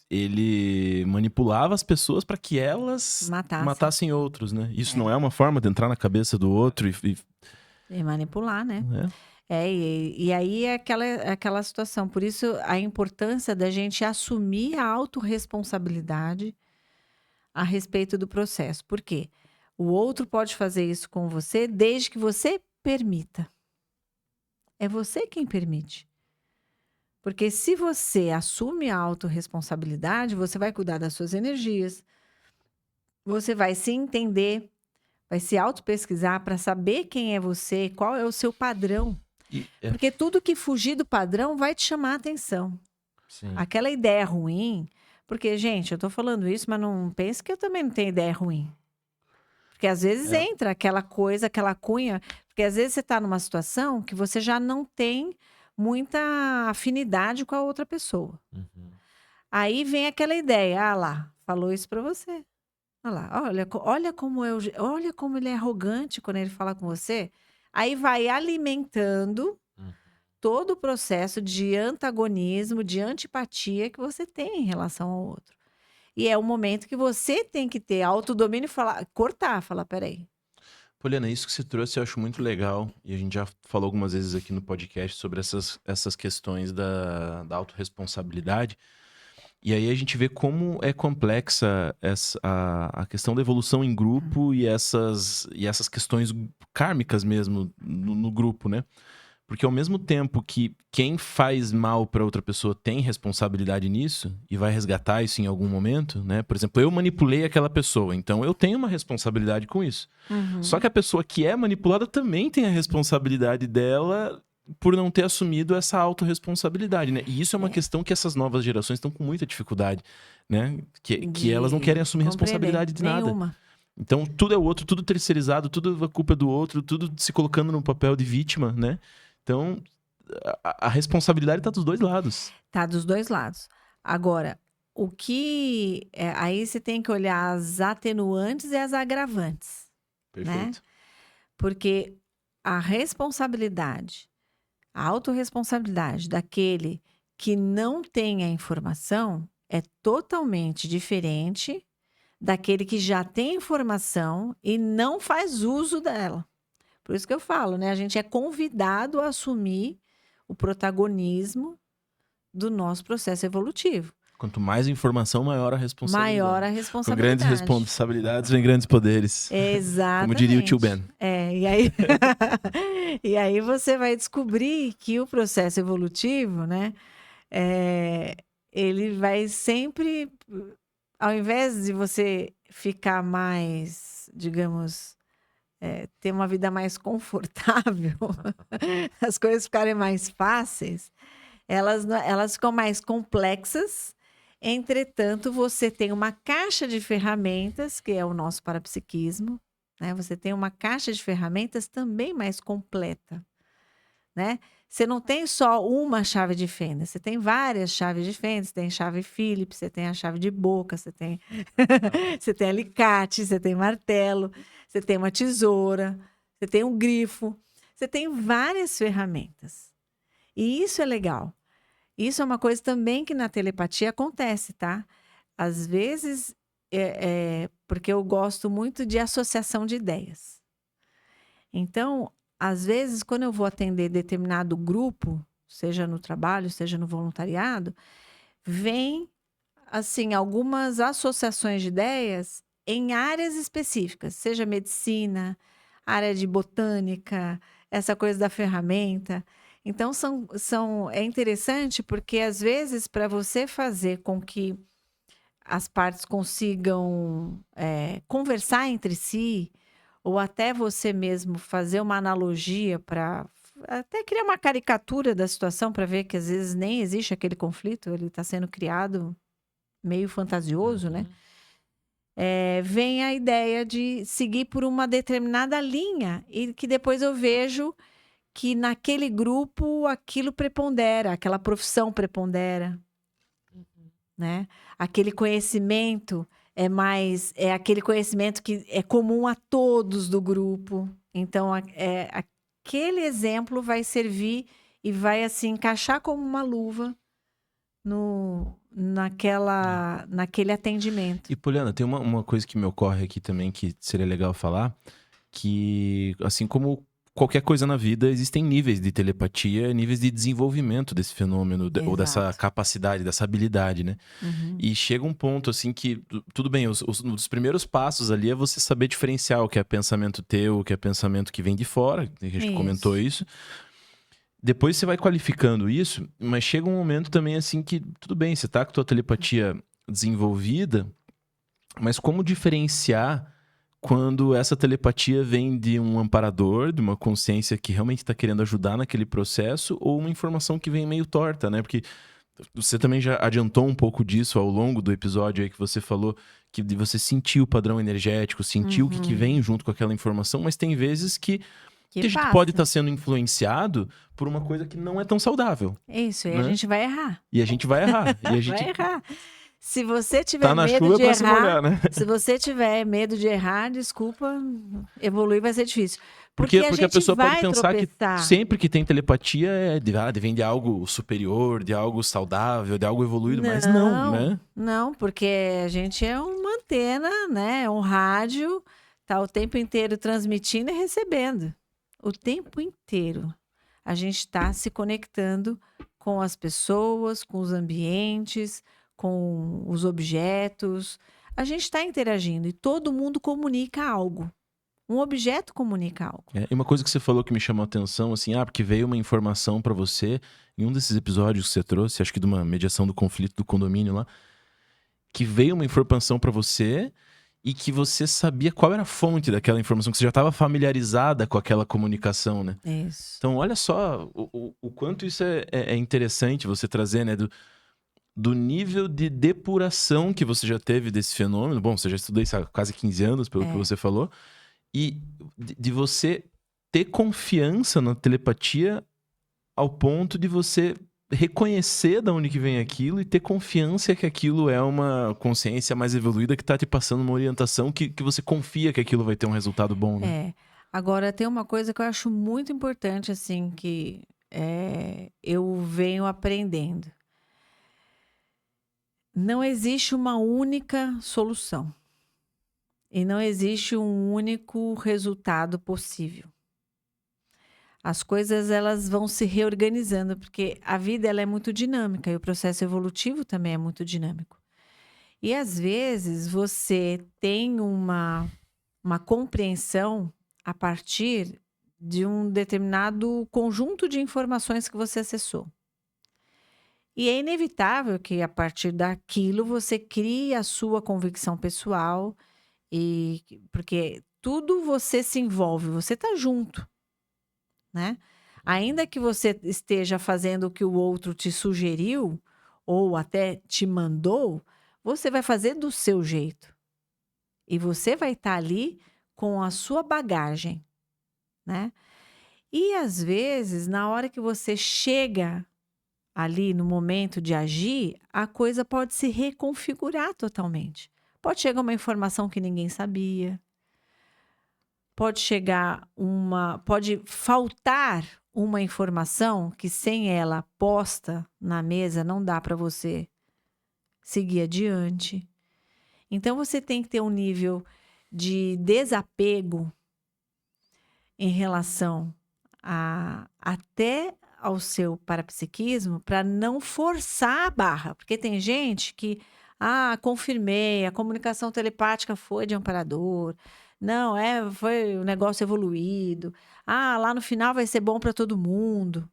Ele manipulava as pessoas para que elas matassem outros, né? Isso não é uma forma de entrar na cabeça do outro e manipular, né? É. E aí é aquela situação. Por isso, a importância da gente assumir a autorresponsabilidade a respeito do processo. Por quê? O outro pode fazer isso com você desde que você permita. É você quem permite. Porque se você assume a autorresponsabilidade, você vai cuidar das suas energias, você vai se entender, vai se auto-pesquisar para saber quem é você, qual é o seu padrão. Porque tudo que fugir do padrão vai te chamar a atenção. Sim. Aquela ideia ruim... Porque, gente, eu tô falando isso, mas não pense que eu também não tenho ideia ruim. Porque às vezes entra aquela coisa, aquela cunha... Porque às vezes você tá numa situação que você já não tem muita afinidade com a outra pessoa. Uhum. Aí vem aquela ideia, lá, falou isso pra você. Olha lá, olha como ele é arrogante quando ele fala com você. Aí vai alimentando todo o processo de antagonismo, de antipatia que você tem em relação ao outro. E é o momento que você tem que ter autodomínio e falar, peraí. Poliana, isso que você trouxe eu acho muito legal, e a gente já falou algumas vezes aqui no podcast sobre essas questões da autorresponsabilidade. E aí a gente vê como é complexa a questão da evolução em grupo e essas questões kármicas mesmo no grupo, né? Porque ao mesmo tempo que quem faz mal para outra pessoa tem responsabilidade nisso e vai resgatar isso em algum momento, né? Por exemplo, eu manipulei aquela pessoa, então eu tenho uma responsabilidade com isso. Só que a pessoa que é manipulada também tem a responsabilidade dela por não ter assumido essa autorresponsabilidade, né? E isso é uma questão que essas novas gerações estão com muita dificuldade, né? Que elas não querem assumir responsabilidade de nada. Nenhuma. Então, tudo é o outro, tudo terceirizado, tudo a culpa é do outro, tudo se colocando no papel de vítima, né? Então, a responsabilidade tá dos dois lados. Tá dos dois lados. Agora, o que... aí você tem que olhar as atenuantes e as agravantes. Perfeito. Porque a responsabilidade, a autorresponsabilidade daquele que não tem a informação é totalmente diferente daquele que já tem informação e não faz uso dela. Por isso que eu falo, né? A gente é convidado a assumir o protagonismo do nosso processo evolutivo. Quanto mais informação, maior a responsabilidade. Maior a Com responsabilidade. grandes responsabilidades vem grandes poderes. Exatamente. Como diria o tio Ben. E aí... e aí você vai descobrir que o processo evolutivo, né? Ele vai sempre... Ao invés de você ficar mais, digamos... ter uma vida mais confortável, as coisas ficarem mais fáceis, elas ficam mais complexas. Entretanto, você tem uma caixa de ferramentas, que é o nosso parapsiquismo, né? Você tem uma caixa de ferramentas também mais completa, né? Você não tem só uma chave de fenda, você tem várias chaves de fenda, você tem chave Phillips, você tem a chave de boca, você tem, você tem alicate, você tem martelo, você tem uma tesoura, você tem um grifo, você tem várias ferramentas. E isso é legal. Isso é uma coisa também que na telepatia acontece, tá? Às vezes, porque eu gosto muito de associação de ideias. Então, às vezes, quando eu vou atender determinado grupo, seja no trabalho, seja no voluntariado, vem, assim, algumas associações de ideias em áreas específicas, seja medicina, área de botânica, essa coisa da ferramenta. Então, é interessante porque, às vezes, para você fazer com que as partes consigam conversar entre si, ou até você mesmo fazer uma analogia para até criar uma caricatura da situação para ver que às vezes nem existe aquele conflito, ele está sendo criado meio fantasioso, né? Vem a ideia de seguir por uma determinada linha e que depois eu vejo que naquele grupo aquilo prepondera, aquela profissão prepondera, né? Aquele conhecimento é aquele conhecimento que é comum a todos do grupo. Então, aquele exemplo vai servir e vai assim encaixar como uma luva naquele atendimento. E, Poliana, tem uma coisa que me ocorre aqui também que seria legal falar, que assim como qualquer coisa na vida, existem níveis de telepatia, níveis de desenvolvimento desse fenômeno, ou dessa capacidade, dessa habilidade, né? E chega um ponto, assim, que, tudo bem, os primeiros passos ali é você saber diferenciar o que é pensamento teu, o que é pensamento que vem de fora, a gente comentou isso. Depois você vai qualificando isso, mas chega um momento também, assim, que, tudo bem, você tá com a tua telepatia desenvolvida, mas como diferenciar quando essa telepatia vem de um amparador, de uma consciência que realmente está querendo ajudar naquele processo, ou uma informação que vem meio torta, né? Porque você também já adiantou um pouco disso ao longo do episódio aí que você falou, que você sentiu o padrão energético, sentiu o que vem junto com aquela informação, mas tem vezes que a gente pode estar sendo influenciado por uma coisa que não é tão saudável. Isso, e né? a gente vai errar. E a gente vai errar. Vai errar. Se você tiver Tá na medo chuva de pra se errar, molhar, né? se você tiver medo de errar, desculpa, evoluir vai ser difícil. Porque a a gente pessoa pode vai pensar tropeçar. que sempre que tem telepatia vem de algo superior, de algo saudável, de algo evoluído, mas não, né? Não, porque a gente é uma antena, né? Um rádio, tá o tempo inteiro transmitindo e recebendo. O tempo inteiro. A gente está se conectando com as pessoas, com os ambientes, com os objetos. A gente está interagindo e todo mundo comunica algo. Um objeto comunica algo. E uma coisa que você falou que me chamou a atenção, assim, porque veio uma informação pra você em um desses episódios que você trouxe, acho que de uma mediação do conflito do condomínio lá, que veio uma informação pra você e que você sabia qual era a fonte daquela informação, que você já estava familiarizada com aquela comunicação, né? Isso. Então, olha só o quanto isso é interessante você trazer, né? Do nível de depuração que você já teve desse fenômeno. Bom, você já estudou isso há quase 15 anos, pelo que você falou. E de você ter confiança na telepatia ao ponto de você reconhecer de onde que vem aquilo e ter confiança que aquilo é uma consciência mais evoluída que tá te passando uma orientação que você confia que aquilo vai ter um resultado bom, né? Agora, tem uma coisa que eu acho muito importante, assim, que eu venho aprendendo. Não existe uma única solução. E não existe um único resultado possível. As coisas elas vão se reorganizando, porque a vida ela é muito dinâmica e o processo evolutivo também é muito dinâmico. E às vezes você tem uma compreensão a partir de um determinado conjunto de informações que você acessou. E é inevitável que a partir daquilo você crie a sua convicção pessoal, porque tudo você se envolve, você está junto, né? Ainda que você esteja fazendo o que o outro te sugeriu ou até te mandou, você vai fazer do seu jeito. E você vai estar ali com a sua bagagem, né? E às vezes, na hora que você chega ali no momento de agir, a coisa pode se reconfigurar totalmente. Pode chegar uma informação que ninguém sabia. Pode faltar uma informação que sem ela posta na mesa não dá para você seguir adiante. Então você tem que ter um nível de desapego em relação até ao seu parapsiquismo para não forçar a barra, porque tem gente que confirmei, a comunicação telepática foi de amparador. Não, foi um negócio evoluído. Lá no final vai ser bom para todo mundo.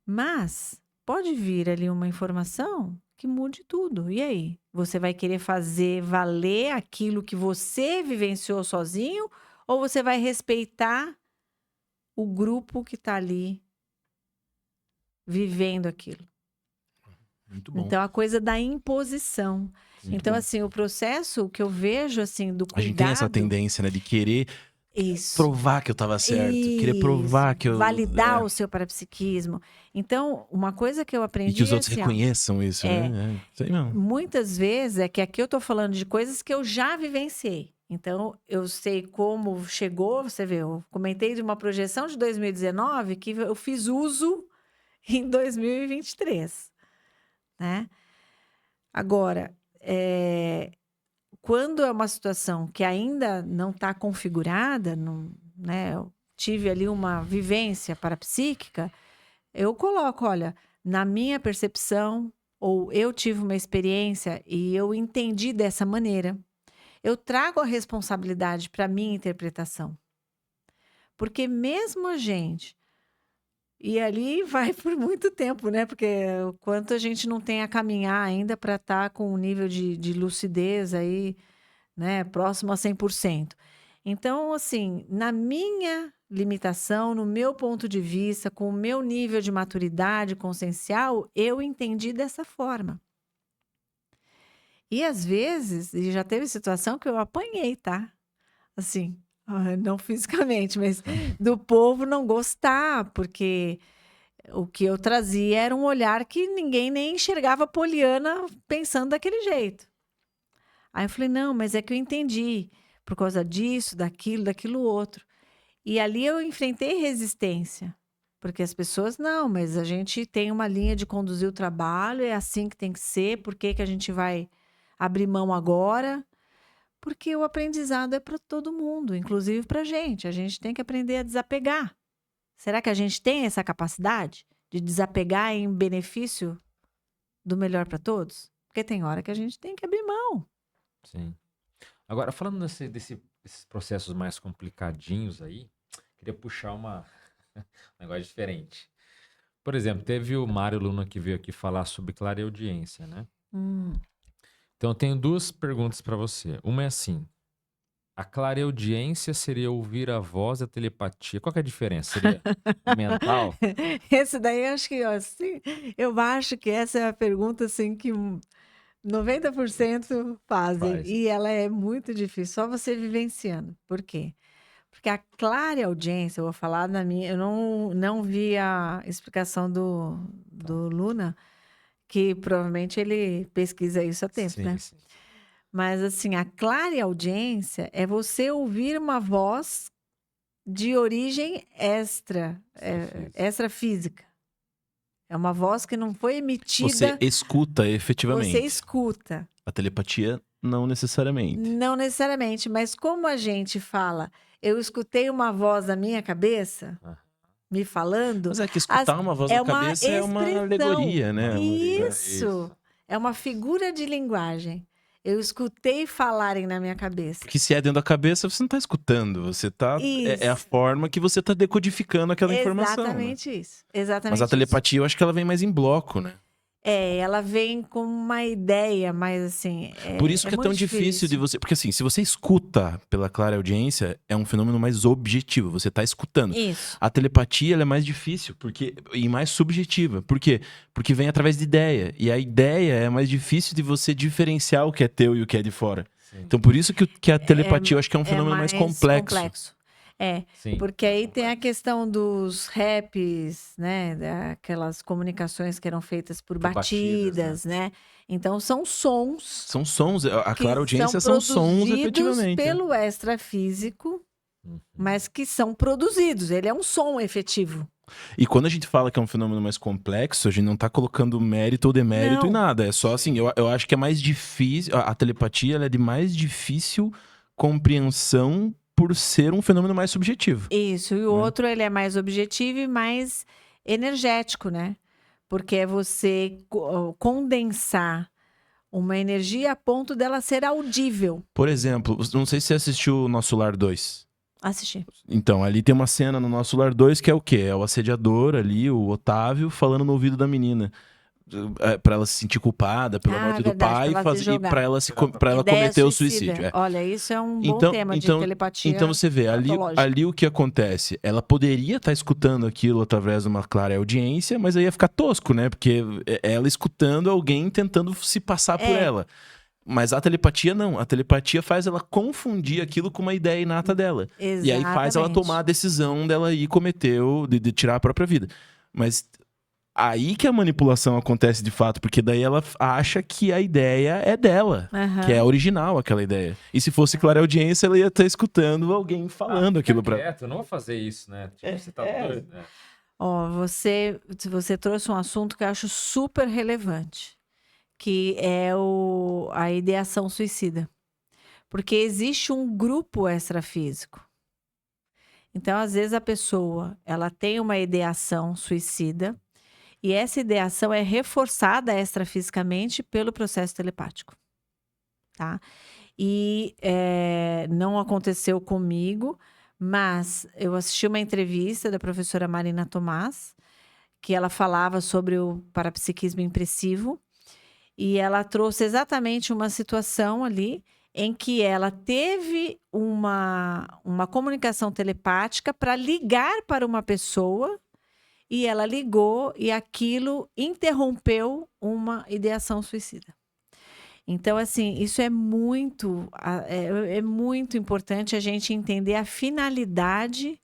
Mas pode vir ali uma informação que mude tudo. E aí? Você vai querer fazer valer aquilo que você vivenciou sozinho ou você vai respeitar o grupo que está ali vivendo aquilo? Muito bom. Então, a coisa da imposição. Muito então, bom. assim, o processo que eu vejo, assim, do cuidado... A gente tem essa tendência, né, de querer provar que eu estava certo. Querer provar que eu... validar o seu parapsiquismo. Então, uma coisa que eu aprendi... E que os outros assim, reconheçam isso, né? Sei não. Muitas vezes é que aqui eu tô falando de coisas que eu já vivenciei. Então, eu sei como chegou, você vê, eu comentei de uma projeção de 2019 que eu fiz uso em 2023, né? Agora, quando é uma situação que ainda não está configurada, né? Eu tive ali uma vivência parapsíquica, eu coloco, olha, na minha percepção, ou eu tive uma experiência e eu entendi dessa maneira. Eu trago a responsabilidade para a minha interpretação. Porque mesmo a gente... E ali vai por muito tempo, né? Porque o quanto a gente não tem a caminhar ainda para estar com um nível de lucidez aí, né? Próximo a 100%. Então, assim, na minha limitação, no meu ponto de vista, com o meu nível de maturidade consciencial, eu entendi dessa forma. E às vezes, e já teve situação que eu apanhei, tá? Assim, não fisicamente, mas do povo não gostar, porque o que eu trazia era um olhar que ninguém nem enxergava a Poliana pensando daquele jeito. Aí eu falei, não, mas é que eu entendi, por causa disso, daquilo outro. E ali eu enfrentei resistência, porque as pessoas, não, mas a gente tem uma linha de conduzir o trabalho, é assim que tem que ser, por que que a gente vai abrir mão agora? Porque o aprendizado é para todo mundo, inclusive para a gente tem que aprender a desapegar. Será que a gente tem essa capacidade de desapegar em benefício do melhor para todos? Porque tem hora que a gente tem que abrir mão. Sim. Agora, falando desses processos mais complicadinhos aí, queria puxar um negócio diferente. Por exemplo, teve o Mário Luna que veio aqui falar sobre clareaudiência, né? Então, eu tenho duas perguntas para você. Uma é assim, a clareaudiência seria ouvir a voz, a telepatia. Qual que é a diferença? Seria mental? Esse daí eu acho que, assim, eu acho que essa é a pergunta assim que 90% fazem. Faz. E ela é muito difícil, só você vivenciando. Por quê? Porque a clareaudiência, eu vou falar na minha. Eu não vi a explicação do Luna, que provavelmente ele pesquisa isso há tempo, né? Sim. Mas, assim, a Extrafísica. é você ouvir uma voz de origem extrafísica. É uma voz que não foi emitida. Você escuta efetivamente. Você escuta. A telepatia, não necessariamente. Não necessariamente, mas como a gente fala, eu escutei uma voz na minha cabeça, me falando. Mas é que escutar uma voz na cabeça é uma alegoria, né? Isso. É uma figura de linguagem. Eu escutei falarem na minha cabeça. Porque se é dentro da cabeça, você não está escutando. Você tá. É a forma que você está decodificando aquela informação. Exatamente né? isso. Exatamente. Mas a telepatia, eu acho que ela vem mais em bloco, né? Ela vem com uma ideia, mas assim. Por isso que é tão difícil de você. Porque assim, se você escuta pela clareaudiência, é um fenômeno mais objetivo. Você está escutando. Isso. A telepatia ela é mais difícil e mais subjetiva. Por quê? Porque vem através de ideia. E a ideia é mais difícil de você diferenciar o que é teu e o que é de fora. Sim. Então, por isso que a telepatia eu acho que é um fenômeno mais complexo. Sim. Porque aí tem a questão dos raps, né? Daquelas comunicações que eram feitas por batidas, né? Então são sons. São sons. A que clareaudiência são sons, produzidos efetivamente. pelo extrafísico, mas que são produzidos. Ele é um som efetivo. E quando a gente fala que é um fenômeno mais complexo, a gente não tá colocando mérito ou demérito em nada. É só assim, eu acho que é mais difícil. A telepatia ela é de mais difícil compreensão por ser um fenômeno mais subjetivo. Isso, e o outro ele é mais objetivo e mais energético, né? Porque é você condensar uma energia a ponto dela ser audível. Por exemplo, não sei se você assistiu o Nosso Lar 2. Assisti. Então, ali tem uma cena no Nosso Lar 2 que é o quê? É o assediador ali, o Otávio, falando no ouvido da menina. Pra ela se sentir culpada pela morte do pai e pra ela cometer o suicídio. Olha, isso é um bom tema de telepatia. Então você vê, ali o que acontece? Ela poderia estar escutando aquilo através de uma clareaudiência, mas aí ia ficar tosco, né? Porque ela escutando alguém tentando se passar por ela. Mas a telepatia não. A telepatia faz ela confundir aquilo com uma ideia inata dela. Exatamente. E aí faz ela tomar a decisão dela ir cometer, de tirar a própria vida. Mas aí que a manipulação acontece de fato, porque daí ela acha que a ideia é dela, que é original aquela ideia. E se fosse clareaudiência, ela ia estar escutando alguém falando aquilo pra ela. Eu não vou fazer isso, né? Tipo, você tá doido, né? Você trouxe um assunto que eu acho super relevante, que é a ideação suicida. Porque existe um grupo extrafísico. Então, às vezes, a pessoa ela tem uma ideação suicida, e essa ideação é reforçada extrafisicamente pelo processo telepático, tá? E não aconteceu comigo, mas eu assisti uma entrevista da professora Marina Tomás, que ela falava sobre o parapsiquismo impressivo, e ela trouxe exatamente uma situação ali em que ela teve uma comunicação telepática para ligar para uma pessoa, e ela ligou e aquilo interrompeu uma ideação suicida. Então, assim, isso é muito importante a gente entender a finalidade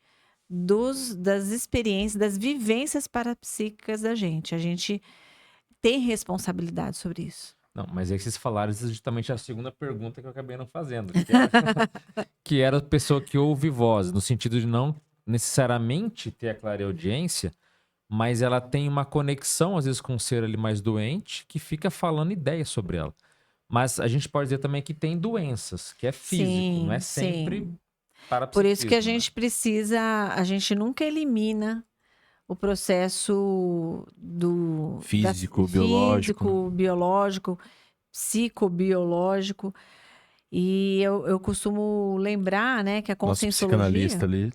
das experiências, das vivências parapsíquicas da gente. A gente tem responsabilidade sobre isso. Não, mas é que vocês falaram isso é justamente a segunda pergunta que eu acabei não fazendo, que era, que era a pessoa que ouve voz, no sentido de não necessariamente ter a clareaudiência, mas ela tem uma conexão, às vezes, com um ser ali mais doente, que fica falando ideias sobre ela. Mas a gente pode dizer também que tem doenças, que é físico, não é sempre Sim. parapsiquismo, Por isso que a né? gente precisa, a gente nunca elimina o processo do Físico, biológico. físico, biológico, psicobiológico. E eu costumo lembrar, né, que a Nosso conscienciologia, psicanalista ali.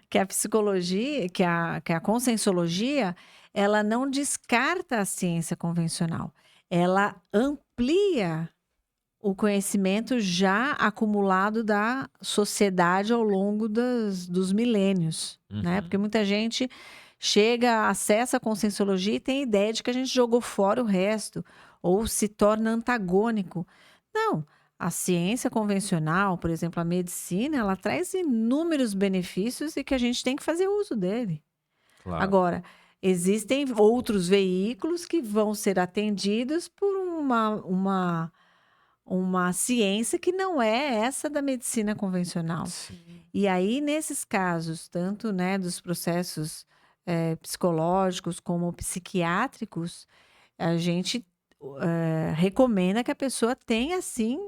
que a psicologia, que a conscienciologia, ela não descarta a ciência convencional. Ela amplia o conhecimento já acumulado da sociedade ao longo dos milênios, né? Uhum. Porque muita gente chega, acessa a conscienciologia e tem a ideia de que a gente jogou fora o resto, ou se torna antagônico. Não, a ciência convencional, por exemplo, a medicina, ela traz inúmeros benefícios e que a gente tem que fazer uso dele. Claro. Agora, existem outros veículos que vão ser atendidos por uma ciência que não é essa da medicina convencional. Sim. E aí, nesses casos, tanto, né, dos processos psicológicos como psiquiátricos, a gente recomenda que a pessoa tenha, sim,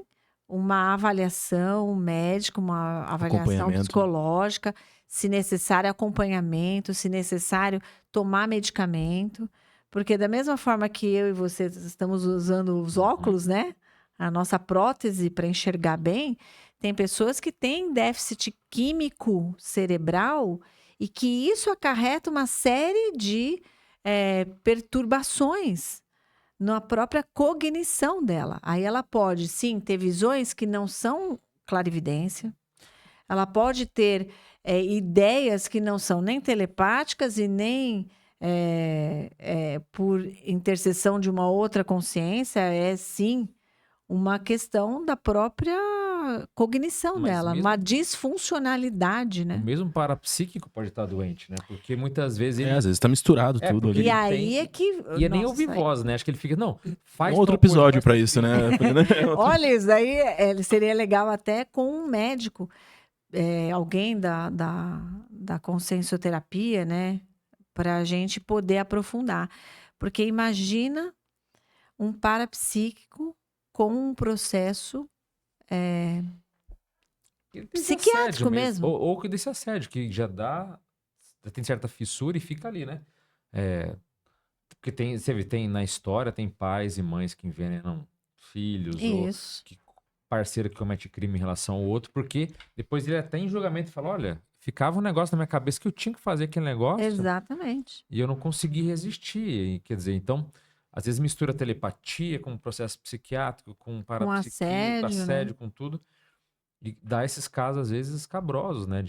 uma avaliação médica, uma avaliação Acompanhamento. psicológica, se necessário acompanhamento, se necessário tomar medicamento, porque da mesma forma que eu e você estamos usando os óculos, né? A nossa prótese para enxergar bem, tem pessoas que têm déficit químico cerebral e que isso acarreta uma série de perturbações na própria cognição dela. Aí ela pode, sim, ter visões que não são clarividência, ela pode ter ideias que não são nem telepáticas e nem por intercessão de uma outra consciência, é sim uma questão da própria cognição Mas dela, mesmo- uma disfuncionalidade, O né? mesmo parapsíquico pode estar doente, né? Porque muitas vezes ele. Às vezes tá misturado tudo porque ali. E ele aí tem- é que... E é nem Nossa, ouvir voz, né? Acho que ele fica, não, faz Um outro tal coisa, episódio faz pra tal isso, coisa. né? olha, isso daí seria legal até com um médico, alguém da consciencioterapia, né? Para a gente poder aprofundar. Porque imagina um parapsíquico com um processo Ele tem esse psiquiátrico assédio mesmo. Ou que desse assédio, que já tem certa fissura e fica ali, né? Porque você vê, tem na história, tem pais e mães que envenenam filhos, ou Isso. parceiro que comete crime em relação ao outro, porque depois ele até em julgamento fala, olha, ficava um negócio na minha cabeça que eu tinha que fazer aquele negócio Exatamente. e eu não consegui resistir. E, quer dizer, então, às vezes mistura telepatia com processo psiquiátrico, com parapsiquismo, assédio, né? com tudo. E dá esses casos, às vezes, escabrosos, né?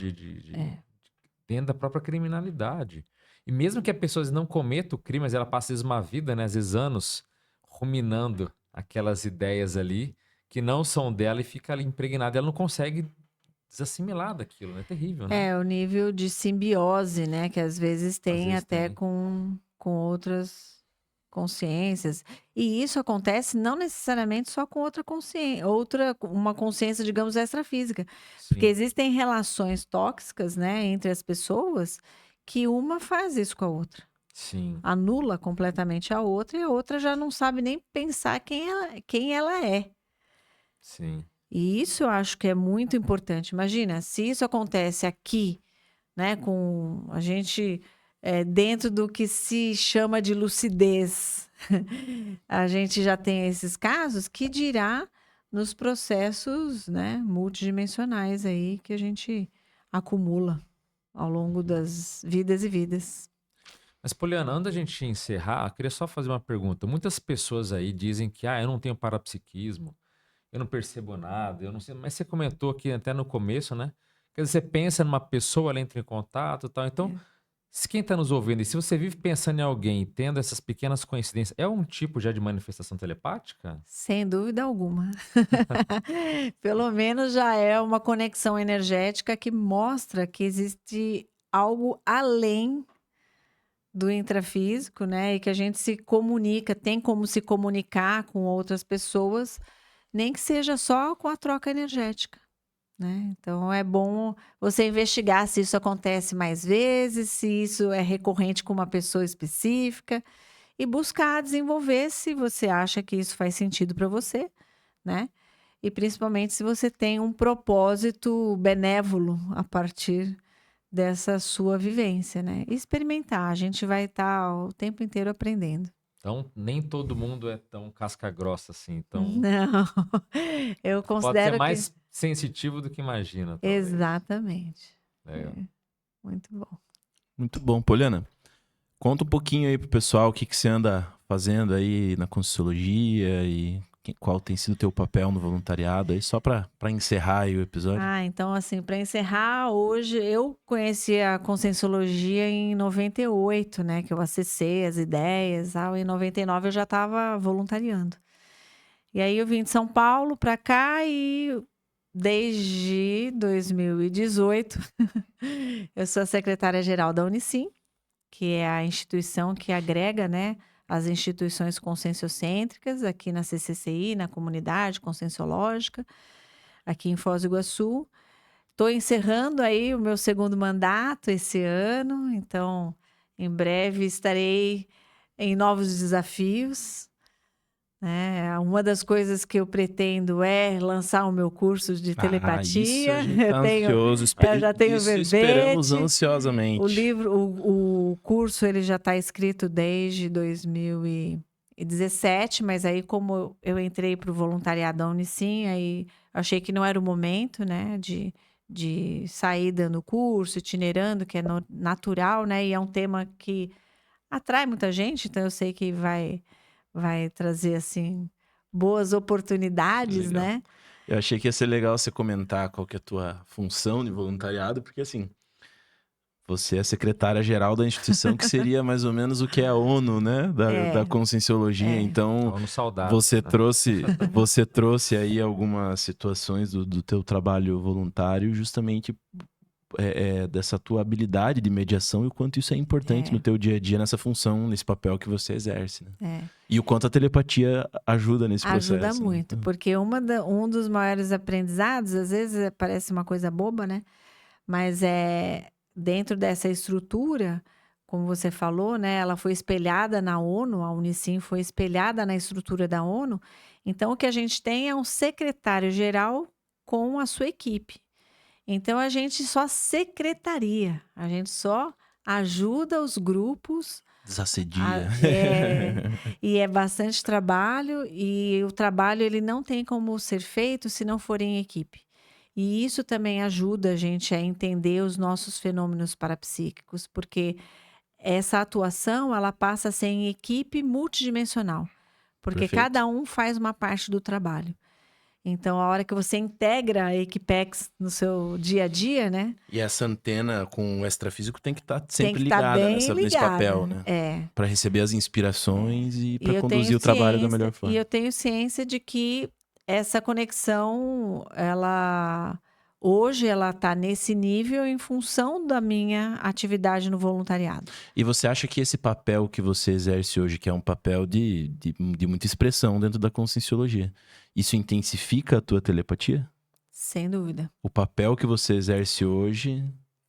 Dentro da própria criminalidade. E mesmo que a pessoa não cometa o crime, mas ela passa, às vezes, uma vida, né? Às vezes anos, ruminando aquelas ideias ali que não são dela e fica ali impregnada. Ela não consegue desassimilar daquilo, né? É terrível, né? É o nível de simbiose, né? Que às vezes tem vezes até tem. com outras consciências. E isso acontece não necessariamente só com outra consciência, uma consciência, digamos, extrafísica. Porque Sim. existem relações tóxicas, né, entre as pessoas que uma faz isso com a outra. Sim. Anula completamente a outra e a outra já não sabe nem pensar quem ela é. Sim. E isso eu acho que é muito importante. Imagina, se isso acontece aqui, né, com a gente dentro do que se chama de lucidez, a gente já tem esses casos, que dirá nos processos, né, multidimensionais aí que a gente acumula ao longo das vidas e vidas. Mas, Poliana, antes da gente encerrar, eu queria só fazer uma pergunta. Muitas pessoas aí dizem que, eu não tenho parapsiquismo, eu não percebo nada, eu não sei. Mas você comentou aqui até no começo, né? Quer dizer, você pensa numa pessoa, ela entra em contato e tal. Então, Se quem está nos ouvindo, e se você vive pensando em alguém, tendo essas pequenas coincidências, é um tipo já de manifestação telepática? Sem dúvida alguma. Pelo menos já é uma conexão energética que mostra que existe algo além do intrafísico, né? E que a gente se comunica, tem como se comunicar com outras pessoas, nem que seja só com a troca energética, né? Então é bom você investigar se isso acontece mais vezes, se isso é recorrente com uma pessoa específica e buscar desenvolver se você acha que isso faz sentido para você, né? E principalmente se você tem um propósito benévolo a partir dessa sua vivência, né? E experimentar, a gente vai estar o tempo inteiro aprendendo. Então, nem todo mundo é tão casca grossa assim. Então, Não, eu pode ser considero que... mais sensitivo do que imagina, talvez. Exatamente. Legal. Muito bom. Muito bom. Poliana, conta um pouquinho aí pro pessoal o que você anda fazendo aí na Conscienciologia e qual tem sido o teu papel no voluntariado aí, só para encerrar aí o episódio. Então assim, para encerrar, hoje eu conheci a Conscienciologia em 98, né, que eu acessei as ideias, em 99 eu já estava voluntariando. E aí eu vim de São Paulo para cá e desde 2018 eu sou a secretária-geral da Unicim, que é a instituição que agrega, né, as instituições conscienciocêntricas aqui na CCCI, na comunidade conscienciológica, aqui em Foz do Iguaçu. Estou encerrando aí o meu segundo mandato esse ano, então em breve estarei em novos desafios, né? Uma das coisas que eu pretendo é lançar o meu curso de telepatia. Isso a gente tá ansioso. Eu já tenho isso verbete. Esperamos ansiosamente. O livro, o curso, ele já está escrito desde 2017, mas aí como eu entrei para o voluntariado da Unicim, aí achei que não era o momento, né, de sair dando curso, itinerando, que é natural, né, e é um tema que atrai muita gente, então eu sei que vai trazer, assim, boas oportunidades, Legal. né? Eu achei que ia ser legal você comentar qual que é a tua função de voluntariado, porque assim, você é secretária-geral da instituição, que seria mais ou menos o que é a ONU, né? Da Conscienciologia. Então, ONU saudável, você né? trouxe aí algumas situações do teu trabalho voluntário, justamente dessa tua habilidade de mediação e o quanto isso é importante no teu dia a dia, nessa função, nesse papel que você exerce, né? E o quanto a telepatia ajuda nesse processo. Ajuda muito, né? porque um dos maiores aprendizados, às vezes parece uma coisa boba, né? Mas dentro dessa estrutura, como você falou, né? Ela foi espelhada na ONU, a Unicim foi espelhada na estrutura da ONU. Então, o que a gente tem é um secretário-geral com a sua equipe. Então, a gente só secretaria, a gente só ajuda os grupos. Desassedia. E é bastante trabalho, e o trabalho ele não tem como ser feito se não for em equipe. E isso também ajuda a gente a entender os nossos fenômenos parapsíquicos, porque essa atuação ela passa a ser em equipe multidimensional, porque Perfeito. cada um faz uma parte do trabalho. Então, a hora que você integra a Equipex no seu dia a dia, né? E essa antena com o extrafísico tem que estar sempre Tem que tá ligada, bem nesse papel, né? Para receber as inspirações e para conduzir o trabalho da melhor forma. E eu tenho ciência de que essa conexão, hoje ela está nesse nível em função da minha atividade no voluntariado. E você acha que esse papel que você exerce hoje, que é um papel de muita expressão dentro da Conscienciologia, isso intensifica a tua telepatia? Sem dúvida. O papel que você exerce hoje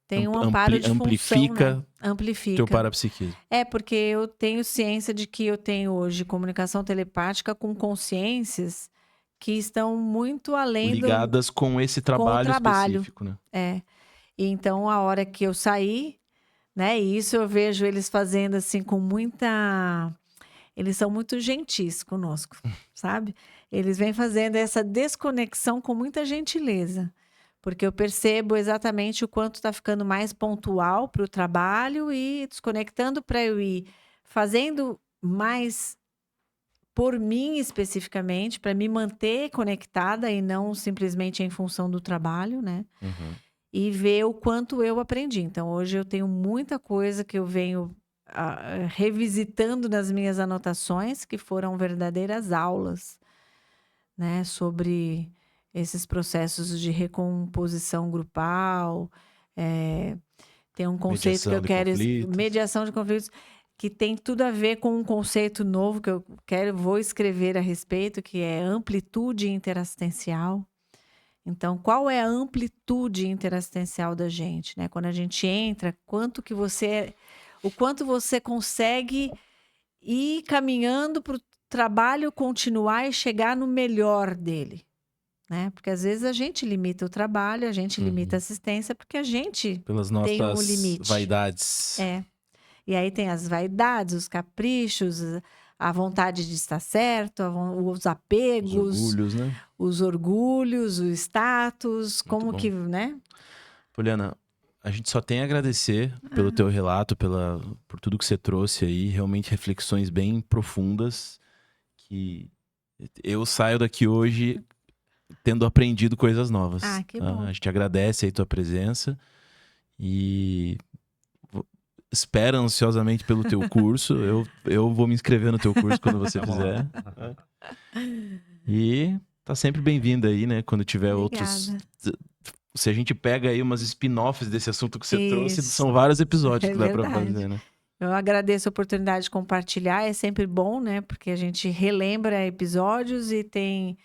tem um amparo de amplifica, função, né? Amplifica teu parapsiquismo. Porque eu tenho ciência de que eu tenho hoje comunicação telepática com consciências que estão muito além ligadas com esse trabalho específico, né? E então, a hora que eu saí, né? E isso eu vejo eles fazendo assim com muita... Eles são muito gentis conosco, sabe? Eles vêm fazendo essa desconexão com muita gentileza. Porque eu percebo exatamente o quanto está ficando mais pontual para o trabalho e desconectando para eu ir fazendo mais por mim especificamente, para me manter conectada e não simplesmente em função do trabalho, né? Uhum. e ver o quanto eu aprendi. Então, hoje eu tenho muita coisa que eu venho revisitando nas minhas anotações, que foram verdadeiras aulas, né, sobre esses processos de recomposição grupal. Tem um conceito que eu quero, mediação de conflitos, que tem tudo a ver com um conceito novo que eu vou escrever a respeito, que é amplitude interassistencial. Então, qual é a amplitude interassistencial da gente, né? Quando a gente entra, o quanto você consegue ir caminhando para o trabalho continuar e chegar no melhor dele, né? Porque às vezes a gente limita o trabalho, a gente limita a assistência, porque a gente Pelas tem um nossas limite. vaidades. E aí tem as vaidades, os caprichos, a vontade de estar certo, os apegos, Os orgulhos, né? Os orgulhos, o status, Muito como bom. que, né? Poliana, a gente só tem a agradecer pelo teu relato, por tudo que você trouxe aí, realmente reflexões bem profundas, que eu saio daqui hoje tendo aprendido coisas novas. Que bom. A gente agradece aí tua presença e espera ansiosamente pelo teu curso. Eu vou me inscrever no teu curso quando você fizer. E tá sempre bem-vinda aí, né? Quando tiver outros... Se a gente pega aí umas spin-offs desse assunto que você trouxe, são vários episódios que dá pra fazer, né? Eu agradeço a oportunidade de compartilhar, é sempre bom, né? Porque a gente relembra episódios e tem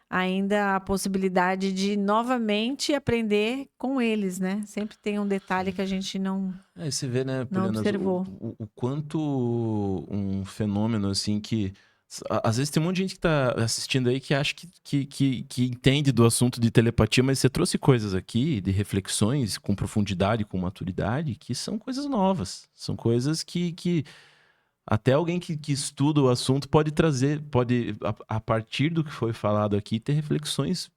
ainda a possibilidade de novamente aprender com eles, né? Sempre tem um detalhe que a gente não você vê, né, não observou. O quanto um fenômeno, assim, que... Às vezes tem um monte de gente que tá assistindo aí que acha que entende do assunto de telepatia, mas você trouxe coisas aqui, de reflexões com profundidade, com maturidade, que são coisas novas. São coisas que até alguém que estuda o assunto pode trazer, a partir do que foi falado aqui, ter reflexões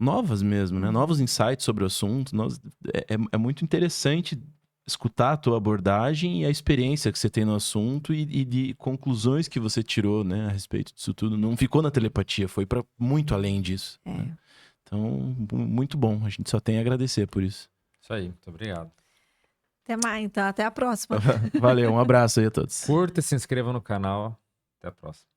novas mesmo, né? Novos insights sobre o assunto. É muito interessante escutar a tua abordagem e a experiência que você tem no assunto e de conclusões que você tirou, né, a respeito disso tudo. Não ficou na telepatia, foi para muito além disso. Né? Então, muito bom. A gente só tem a agradecer por isso. Isso aí, muito obrigado. Até mais, então. Até a próxima. Valeu, um abraço aí a todos. Curta e se inscreva no canal. Até a próxima.